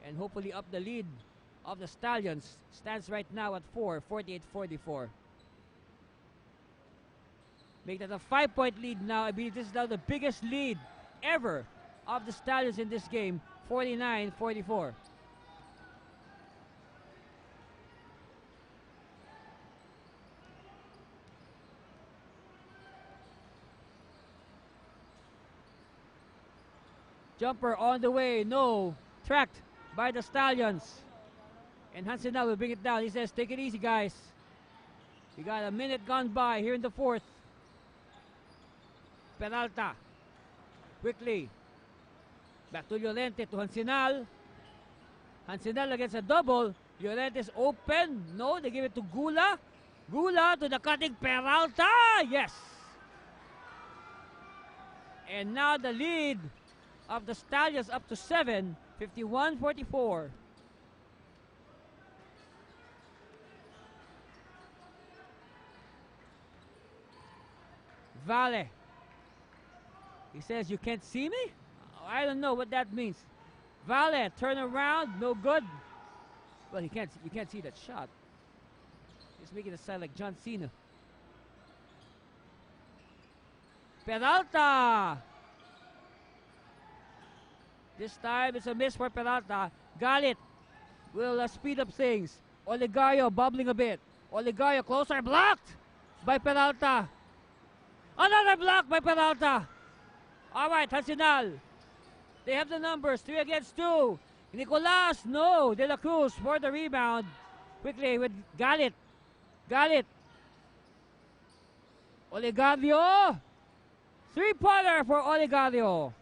and hopefully up the lead of the Stallions. Stands right now at 4, 48-44. Make that a 5-point lead now. I believe this is now the biggest lead ever of the Stallions in this game, 49-44. Jumper on the way, no. Tracked by the Stallions. And Hansenal will bring it down. He says, take it easy, guys. We got a minute gone by here in the fourth. Peralta. Quickly. Back to Llorente, to Hansenal. Hansenal against a double. Llorente is open. No, they give it to Gula. Gula to the cutting Peralta. Yes. And now the lead of the Stallions up to 7, 51-44. Vale. He says, you can't see me? I don't know what that means. Vale, turn around, no good. Well, you can't see that shot. He's making it sound like John Cena. Peralta. This time it's a miss for Peralta. Galit will speed up things. Olegario bubbling a bit. Olegario closer, blocked by Peralta. Another block by Peralta. All right, Hansinal. They have the numbers, 3 against 2. Nicolas, no. De La Cruz for the rebound. Quickly with Galit. Galit. Olegario. 3-pointer for Olegario.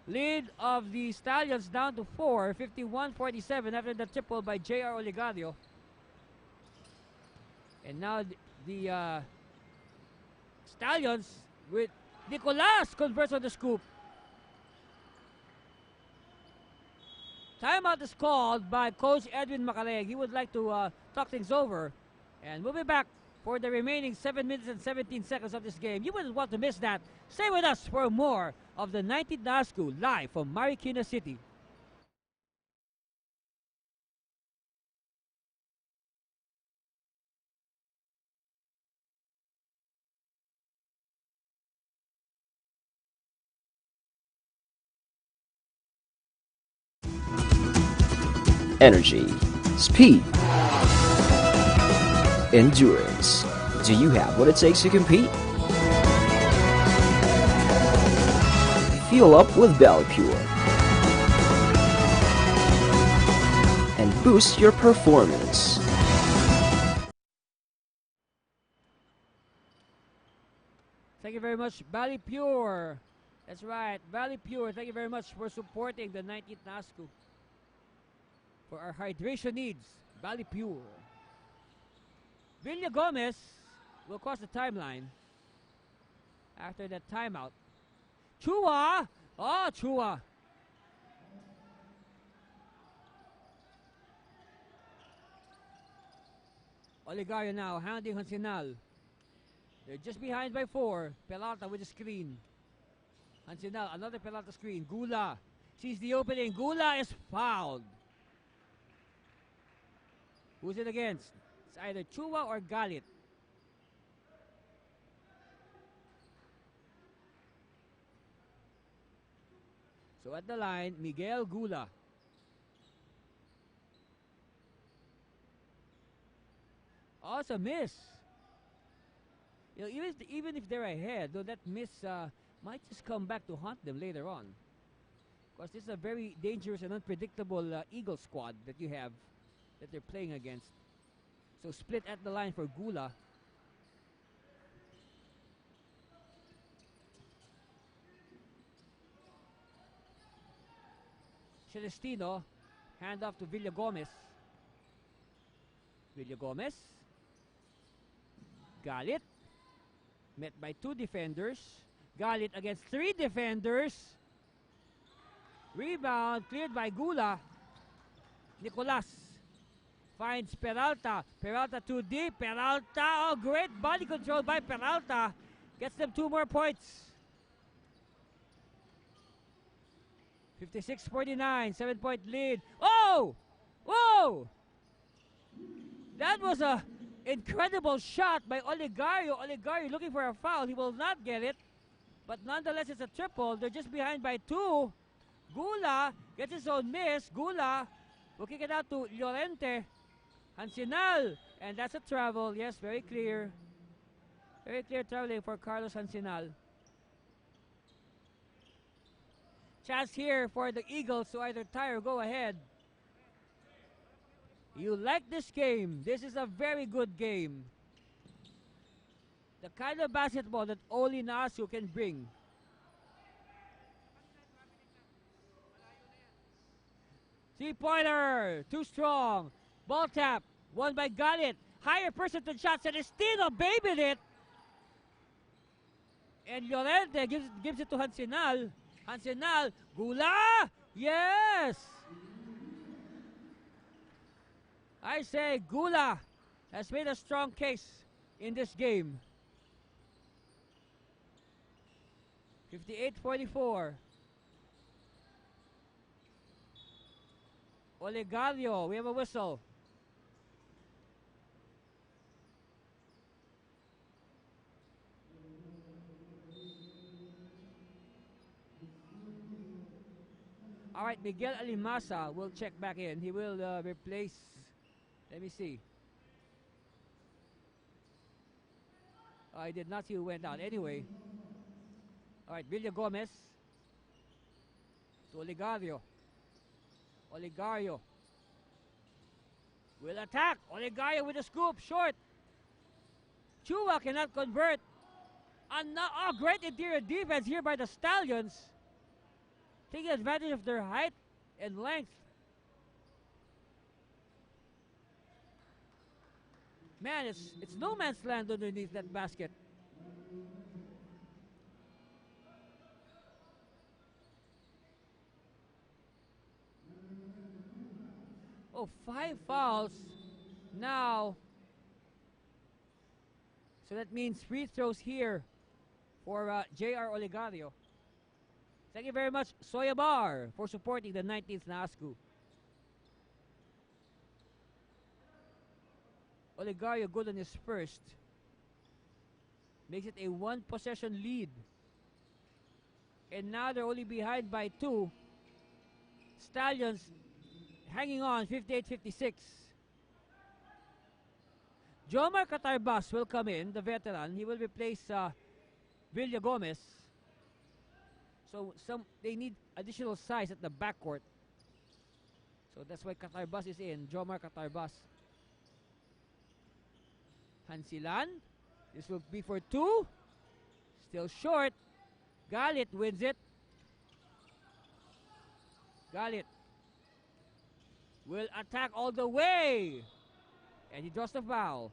Lead of the Stallions down to 4, 51-47 after the triple by J.R. Olegario. And now the Stallions with Nicolas converts on the scoop. Timeout is called by Coach Edwin Macareg. He would like to talk things over. And we'll be back for the remaining 7 minutes and 17 seconds of this game. You wouldn't want to miss that. Stay with us for more of the 19th NASCU live from Marikina City.
Energy, speed, endurance. Do you have what it takes to compete? Fuel up with MLQU and boost your performance.
Thank you very much, Valley Pure. That's right, Valley Pure. Thank you very much for supporting the 19th NASCU. For our hydration needs, Valley Pure. Villa Gomez will cross the timeline after that timeout. Chua! Oh, Chua! Olegario now, hounding Hansinal. They're just behind by 4. Peralta with the screen. Hansinal, another Peralta screen. Gula sees the opening. Gula is fouled. Who's it against? It's either Chua or Galit. So at the line, Miguel Gula. Oh, it's a miss. You know, even if they're ahead, though that miss might just come back to haunt them later on. Because this is a very dangerous and unpredictable Eagle squad that you have, that they're playing against. So split at the line for Gula. Celestino, hand off to Villagomez. Villagomez. Galit. Met by 2 defenders. Galit against 3 defenders. Rebound cleared by Gula. Nicolas finds Peralta. Peralta too deep. Peralta. Oh, great body control by Peralta. Gets them 2 more points. 56-49. 7-point lead. Oh! Whoa! That was a incredible shot by Olegario. Olegario looking for a foul. He will not get it. But nonetheless, it's a triple. They're just behind by 2. Gula gets his own miss. Gula will kick it out to Llorente. Hansinal. And that's a travel. Yes, very clear. Very clear traveling for Carlos Hansinal. Chance here for the Eagles to either tie or go ahead. You like this game. This is a very good game. The kind of basketball that only Nasu can bring. Three-pointer. Too strong. Ball tap. Won by Galit. Higher percentage shot. Celestino babied it. And Llorente gives it to Hansinal. Hansinal. Gula. Yes. I say Gula has made a strong case in this game. 58-44. Olegario, we have a whistle. All right, Miguel Alimasa will check back in. He will replace, let me see. I did not see who went out. Anyway, all right, Villagomez to Olegario. Olegario will attack. Olegario with a scoop, short. Chua cannot convert. Oh, great interior defense here by the Stallions. Taking advantage of their height and length. Man, it's no man's land underneath that basket. Oh, 5 fouls now. So that means free throws here for J.R. Olegario. Thank you very much, Soyabar, for supporting the 19th NASCU. Olegario good on his first. Makes it a 1-possession lead. And now they're only behind by 2. Stallions hanging on, 58-56. Jomar Catarbas will come in, the veteran. He will replace Villagomez. So they need additional size at the backcourt. So that's why Catarbas is in. Jomar Catarbas. Hansilan. This will be for 2. Still short. Galit wins it. Galit will attack all the way. And he draws the foul.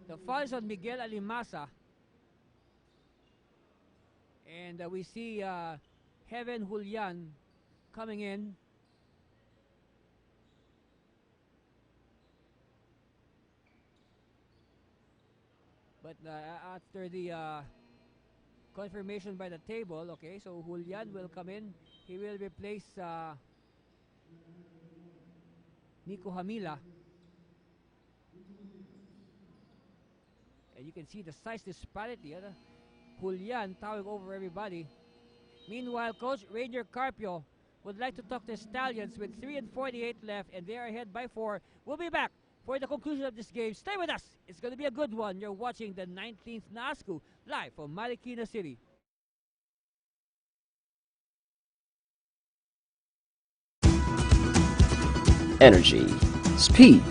The foul is on Miguel Alimasa. And we see Heaven Julian coming in. But after the confirmation by the table, okay, so Julian will come in. He will replace Nico Hamila. And you can see the size disparity. Julian towering over everybody. Meanwhile, Coach Ranger Carpio would like to talk to Stallions with 3:48 left, and they are ahead by 4. We'll be back for the conclusion of this game. Stay with us. It's going to be a good one. You're watching the 19th NASCU live from Marikina City.
Energy, speed,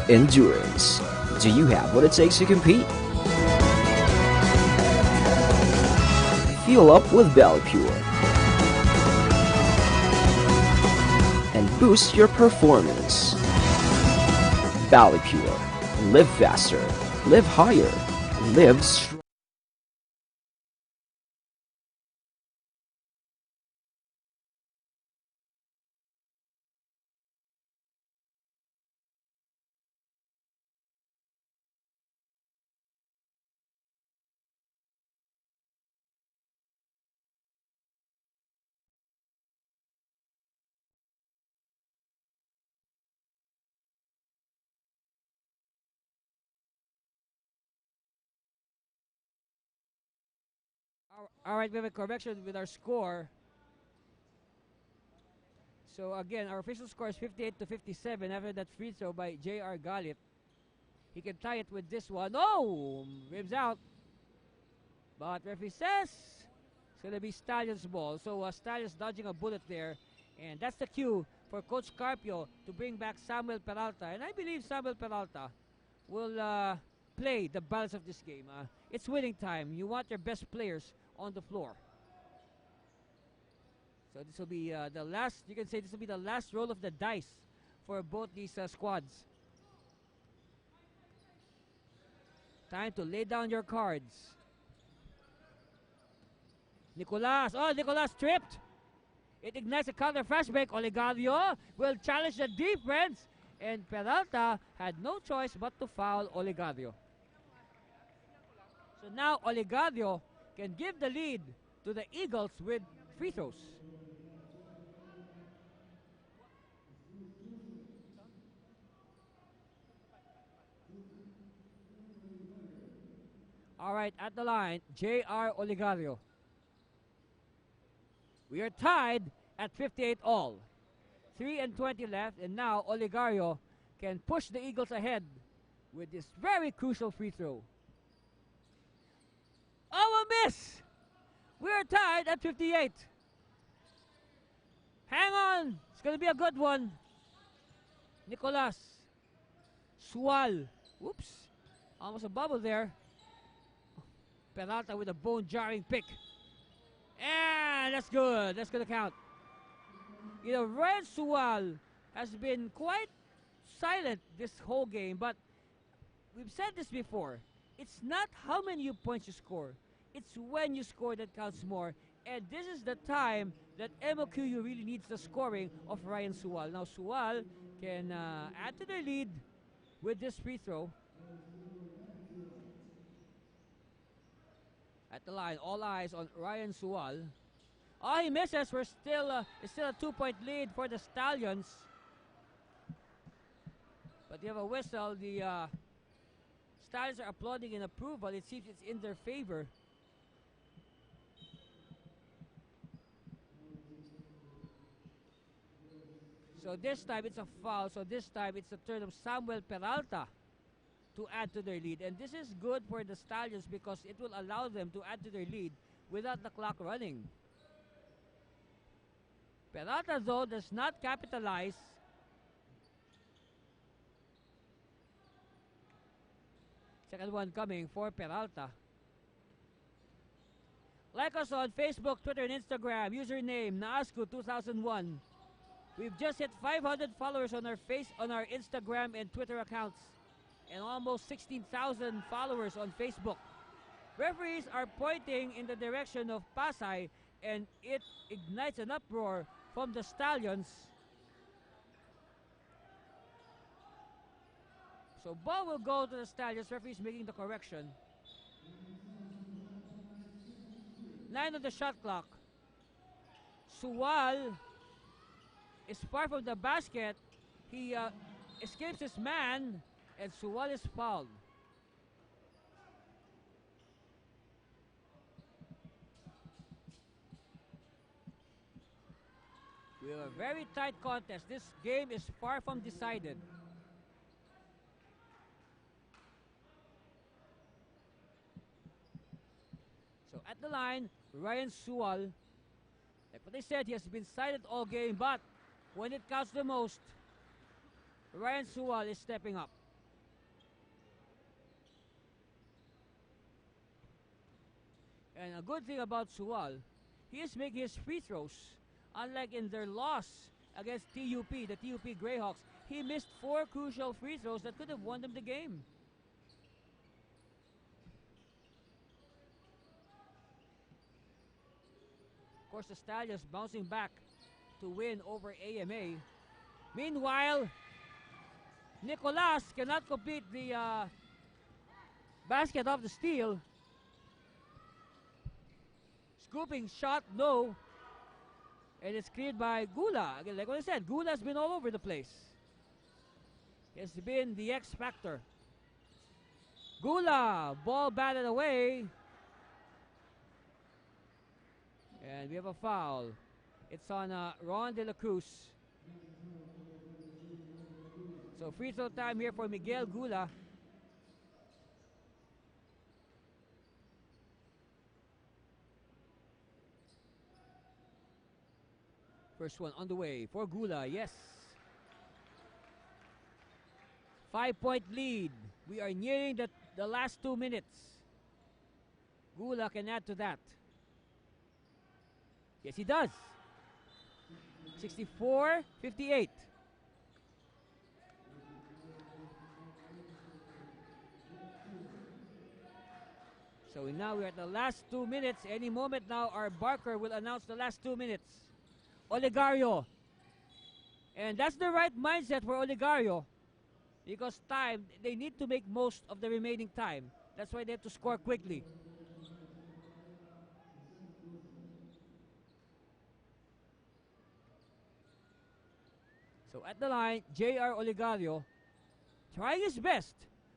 endurance. Do you have what it takes to compete? Fuel up with MLQU and boost your performance. MLQU. Live faster, live higher, live stronger.
All right, we have a correction with our score. So again, our official score is 58-57 after that free throw by J.R. Galit. He can tie it with this one. Oh! Ribs out. But referee says it's going to be Stallions' ball. So Stallions dodging a bullet there. And that's the cue for Coach Carpio to bring back Samuel Peralta. And I believe Samuel Peralta will play the balance of this game. It's winning time. You want your best players on the floor. So this will be the last, you can say this will be the last roll of the dice for both these squads. Time to lay down your cards. Nicolas, oh, Nicolas tripped. It ignites a counter fast break. Olegario will challenge the defense. And Peralta had no choice but to foul Olegario. So now Olegario can give the lead to the Eagles with free throws. All right, at the line, J.R. Olegario. We are tied at 58 all. 3 and 20 left, and now Olegario can push the Eagles ahead with this very crucial free throw. Oh, a miss! We are tied at 58. Hang on! It's going to be a good one. Nicolas. Sual. Whoops. Almost a bubble there. Peralta with a bone-jarring pick. And that's good. That's going to count. You know, Ryan Sual has been quite silent this whole game, but we've said this before. It's not how many points you score. It's when you score that counts more. And this is the time that MLQU really needs the scoring of Ryan Sual. Now Sual can add to their lead with this free throw. At the line, all eyes on Ryan Sual. Oh, he misses. We're still it's still a 2-point lead for the Stallions. But you have a whistle. The Stallions are applauding in approval. It seems it's in their favor. So this time it's a foul. So this time it's the turn of Samuel Peralta to add to their lead. And this is good for the Stallions because it will allow them to add to their lead without the clock running. Peralta, though, does not capitalize. Second one coming for Peralta. Like us on Facebook, Twitter, and Instagram. Username NASCU2001. We've just hit 500 followers on our Instagram and Twitter accounts, and almost 16,000 followers on Facebook. Referees are pointing in the direction of Pasay, and it ignites an uproar from the Stallions. So ball will go to the Stallions. Referees making the correction. 9 on the shot clock. Sual is far from the basket. He escapes his man, and Sual is fouled. We have a very tight contest. This game is far from decided. So at the line, Ryan Sewell, like what I said, he has been silent all game, but when it counts the most, Ryan Sewell is stepping up. And a good thing about Sewell, he is making his free throws. Unlike in their loss against TUP, the TUP Greyhawks, he missed 4 crucial free throws that could have won them the game. Of course, the Stallions bouncing back to win over AMA. Meanwhile, Nicolas cannot complete the basket off the steal. Scooping shot, no. And it's cleared by Gula. Again, like what I said, Gula has been all over the place. He has been the X factor. Gula, ball batted away. And we have a foul. It's on Ron De La Cruz. So free throw time here for Miguel Gula. First one on the way for Gula, yes. 5-point lead. We are nearing the last 2 minutes. Gula can add to that. Yes, he does. 64-58. So now we're at the last 2 minutes. Any moment now, our Barker will announce the last 2 minutes. Olegario. And that's the right mindset for Olegario. Because time, they need to make most of the remaining time. That's why they have to score quickly. So at the line, J.R. Olegario trying his best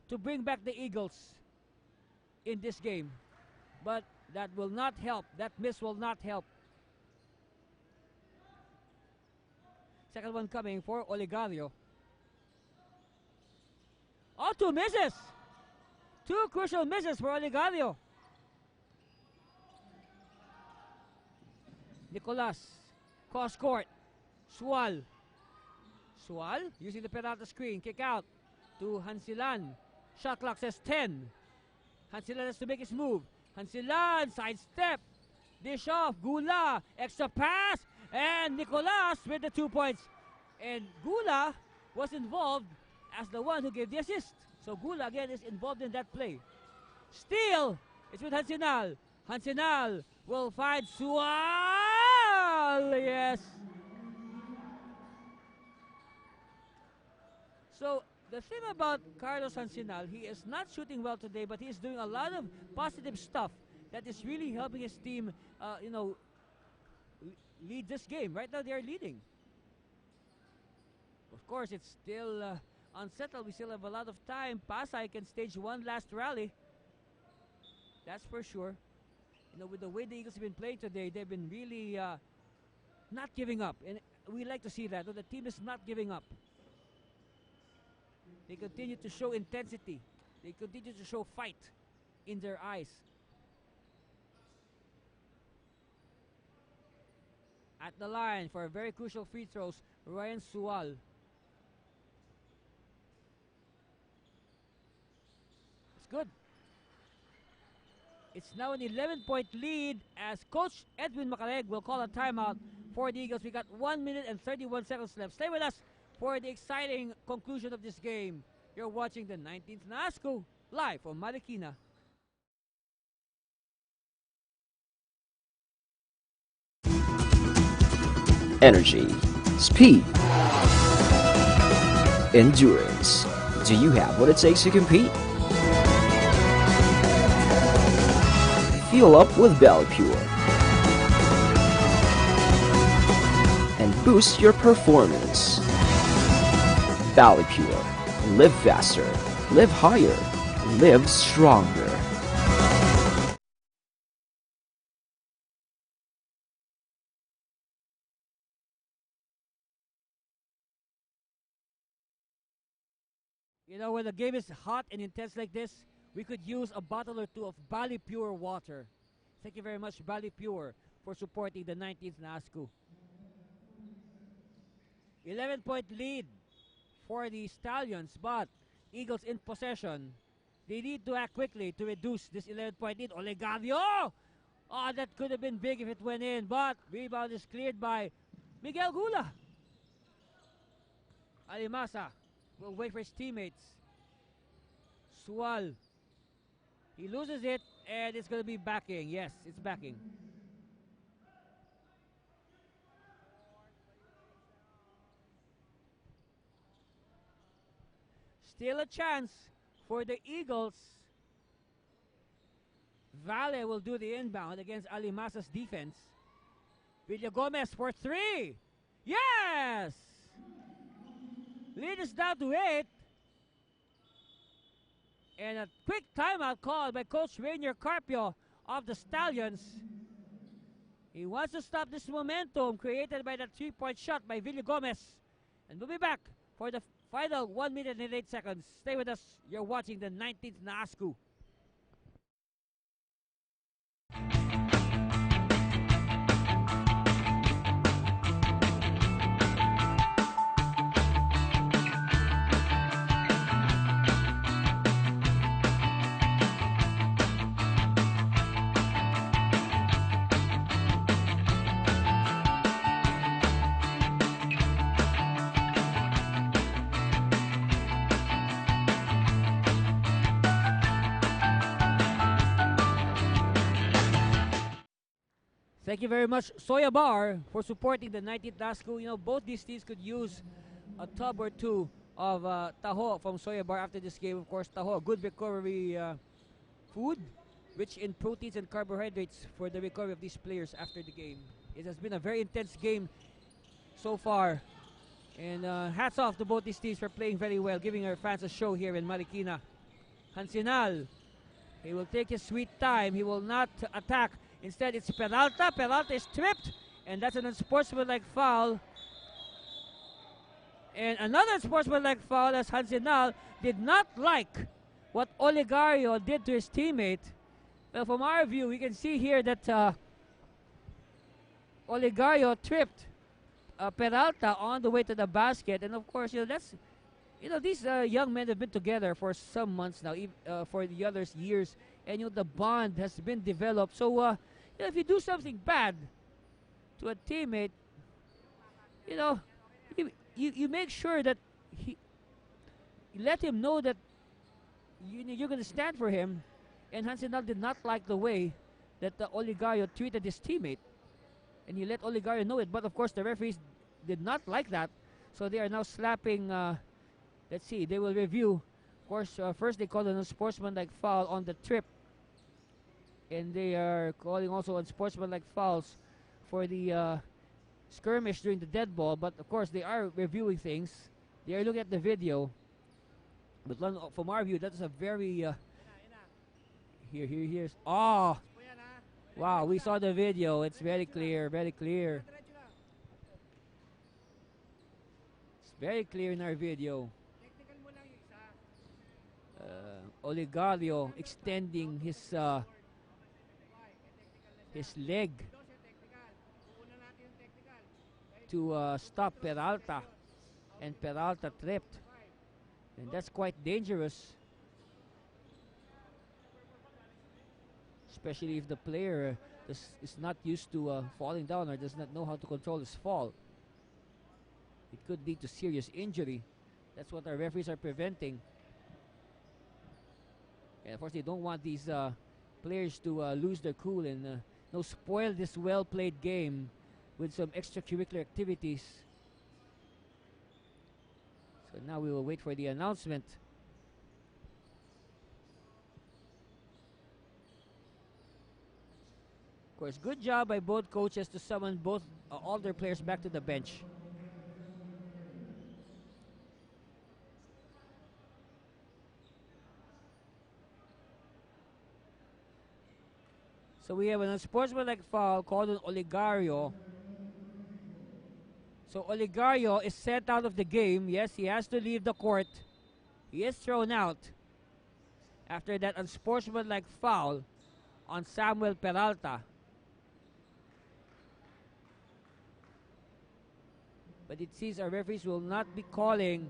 to bring back the Eagles in this game. But that will not help. That miss will not help. Second one coming for Olegario. Oh, 2 misses! 2 crucial misses for Olegario. Nicolas, cross court. Sewell. Sewell using the penalty screen. Kick out to Hansilan. Shot clock says 10. Hansilan has to make his move. Hansilan, sidestep. Dish off. Gula. Extra pass. And Nicolas with the 2 points. And Gula was involved as the one who gave the assist. So Gula again is involved in that play. Steal. It's with Hansinal. Hansinal will find Sewell. Yes. So the thing about Carlos Hansinal, he is not shooting well today, but he is doing a lot of positive stuff that is really helping his team, lead this game. Right now they are leading. Of course, it's still unsettled. We still have a lot of time. Pasay can stage one last rally. That's for sure. With the way the Eagles have been playing today, they've been really not giving up. And we like to see that. The team is not giving up. They continue to show intensity. They continue to show fight in their eyes. At the line for very crucial free throws, Ryan Sewell. It's good. It's now an 11-point lead as Coach Edwin Macaleg will call a timeout for the Eagles. We got 1 minute and 31 seconds left. Stay with us for the exciting conclusion of this game. You're watching the 19th NASCO live from Marikina.
Energy, speed, endurance. Do you have what it takes to compete? Fuel up with MLQU and boost your performance. MLQU. Live faster, live higher, live stronger.
You know, when the game is hot and intense like this, we could use a bottle or two of Bali Pure water. Thank you very much, Bali Pure, for supporting the 19th NASCU. 11-point lead for the Stallions, but Eagles in possession. They need to act quickly to reduce this 11-point lead. Olegario! Oh, that could have been big if it went in, but rebound is cleared by Miguel Gula. Alimasa will wait for his teammates. Sual. He loses it, and it's going to be backing. Yes, it's backing. Still a chance for the Eagles. Vale will do the inbound against Alimasa's defense. Villa Gomez for three. Yes! Lead is down to 8. And a quick timeout called by Coach Rainier Carpio of the Stallions. He wants to stop this momentum created by that 3-point shot by Villa Gomez. And we'll be back for the final 1 minute and 8 seconds. Stay with us. You're watching the 19th NASCU. Thank you very much, Soya Bar, for supporting the 19th NASCU. You know, both these teams could use a tub or two of taho from Soya Bar after this game. Of course, taho, good recovery food, rich in proteins and carbohydrates for the recovery of these players after the game. It has been a very intense game so far. And hats off to both these teams for playing very well, giving our fans a show here in Marikina. Hansinal, he will take his sweet time. He will not attack. Instead, it's Peralta. Peralta is tripped, and that's an unsportsmanlike foul. And another unsportsmanlike foul as Hansinal did not like what Olegario did to his teammate. Well, from our view, we can see here that Olegario tripped Peralta on the way to the basket. And of course, these young men have been together for some months now, for the others years, and the bond has been developed. So, if you do something bad to a teammate, you make sure that you let him know that you're going to stand for him. And Hansenal did not like the way that Olegario treated his teammate, and he let Olegario know it. But of course, the referees did not like that, so they are now slapping. Let's see, they will review. Of course, first they called an unsportsmanlike foul on the trip, and they are calling also unsportsmanlike fouls for the skirmish during the dead ball. But of course, they are reviewing things. They are looking at the video. But from our view, that is a very here's wow, we saw the video. It's very clear, very clear. It's very clear in our video. Olegario extending his leg to stop Peralta, and Peralta tripped, and that's quite dangerous, especially if the player is not used to falling down or does not know how to control his fall. It could lead to serious injury. That's what our referees are preventing. And of course, they don't want these players to lose their cool and spoil this well-played game with some extracurricular activities. So now we will wait for the announcement. Of course, good job by both coaches to summon all their players back to the bench. So we have an unsportsmanlike foul called on Olegario. So Olegario is sent out of the game. Yes, he has to leave the court He is thrown out after that unsportsmanlike foul on Samuel Peralta. But it seems our referees will not be calling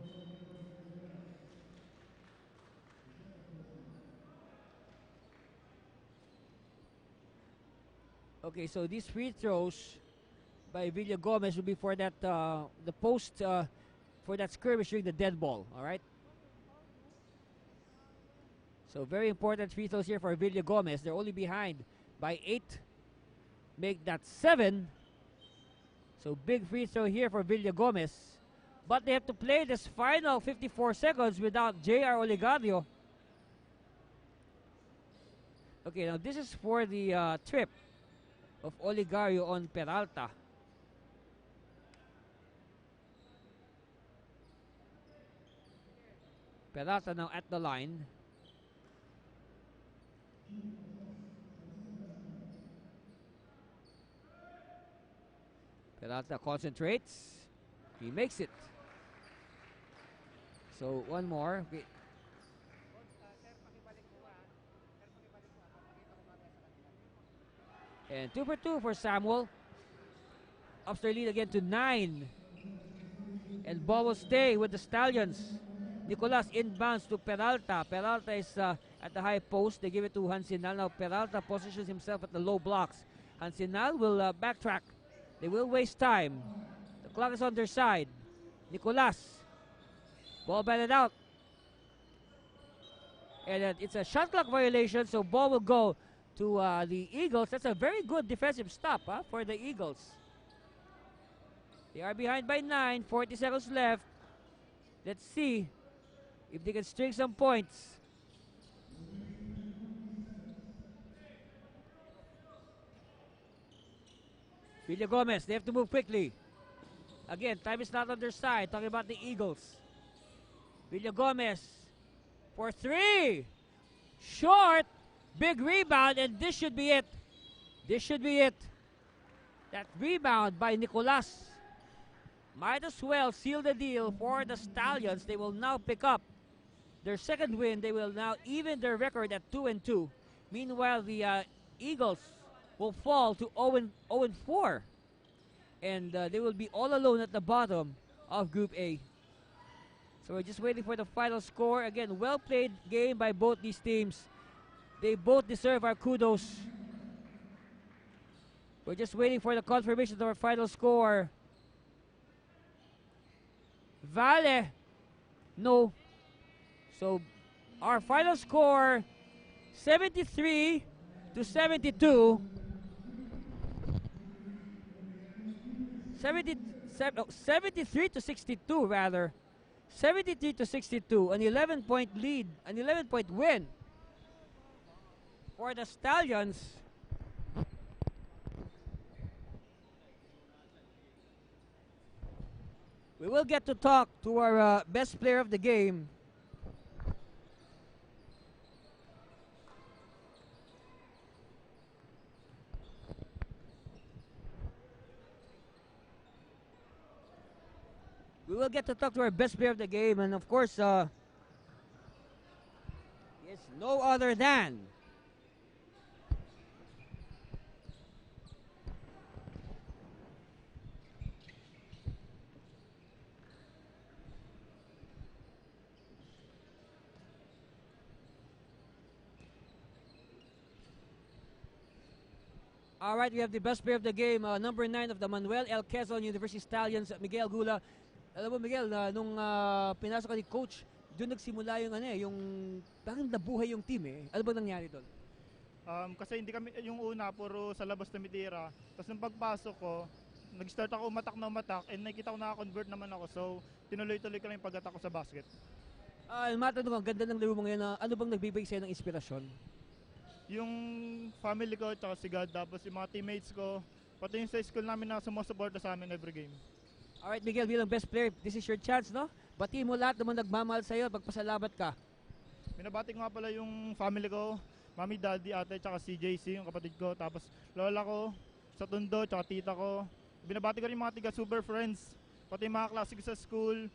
Okay, so these free throws by Villa Gomez will be for that the post for that skirmish during the dead ball. All right. So very important free throws here for Villa Gomez. They're only behind by 8. Make that 7. So big free throw here for Villa Gomez. But they have to play this final 54 seconds without J.R. Oligario. Okay, now this is for the trip of Oligario on Peralta. Peralta now at the line. Peralta concentrates. He makes it. So one more. Okay. And 2 for 2 for Samuel. Ups their lead again to 9. And ball will stay with the Stallions. Nicolas inbounds to Peralta. Peralta is at the high post. They give it to Hansinal. Now Peralta positions himself at the low blocks. Hansinal will backtrack. They will waste time. The clock is on their side. Nicolas. Ball batted out. And it's a shot clock violation, so ball will go to the Eagles. That's a very good defensive stop for the Eagles. They are behind by 9. 40 seconds left. Let's see if they can string some points. Villa Gomez, they have to move quickly. Again, time is not on their side. Talking about the Eagles. Villa Gomez for 3. Short. Big rebound, and this should be it. This should be it. That rebound by Nicolas might as well seal the deal for the Stallions. They will now pick up their second win. They will now even their record at 2-2. Meanwhile, the Eagles will fall to 0-4. And they will be all alone at the bottom of Group A. So we're just waiting for the final score. Again, well played game by both these teams. They both deserve our kudos. We're just waiting for the confirmation of our final score. Vale, no. So our final score, 73 to 72. 73 to 62 rather. 73 to 62. An 11-point lead, an 11-point win for the Stallions. We will get to talk to our best player of the game. We will get to talk to our best player of the game, and of course, yes, no other than all right, we have the best player of the game, number 9 of the Manuel L. Quezon University Stallions, Miguel Gula. Alam mo Miguel, nung pinasok ka ni coach, doon nagsimula yung yung parang nabuhay yung team eh. Ano ba nangyari doon?
Kasi hindi kami, yung una, puro sa labas tumitira. Tapos nung pagpasok ko, nag-start ako umatak na umatak, and nakikita ko naka-convert naman ako. So, tinuloy-tuloy ko lang yung pag-attack ko sa basket.
Matanong, ang ganda ng laro mo ngayon. Ano bang nagbibigay sa'yo ng inspirasyon?
Yung family ko, tsaka si God, tapos yung mga teammates ko, pati yung sa school namin na sumusuporta sa amin every game.
Alright, Miguel, bilang best player, this is your chance, no? Batiin mo lahat naman nagmamahal sa'yo, magpasalamat ka.
Binabati ko nga pala yung family ko, mami, daddy, ate, tsaka si JC, yung kapatid ko, tapos lola ko, sa Tondo, tsaka tita ko. Binabati ko rin mga tiga Super Friends, pati yung mga klase ko sa school,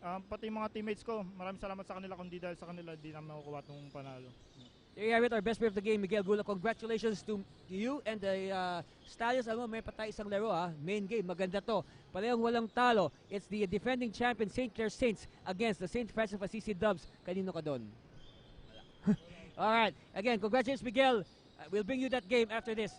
Pati yung mga teammates ko, maraming salamat sa kanila. Kung di dahil sa kanila, di namin makukuha itong panalo.
There you have it, our best player of the game, Miguel Gula. Congratulations to you and the Stallions. May patay isang laro main game, maganda to. Parehong walang talo. It's the defending champion St. Clair Saints against the St. Francis of Assisi Dubs. Kanino ka doon? Alright, again, congratulations Miguel. We'll bring you that game after this.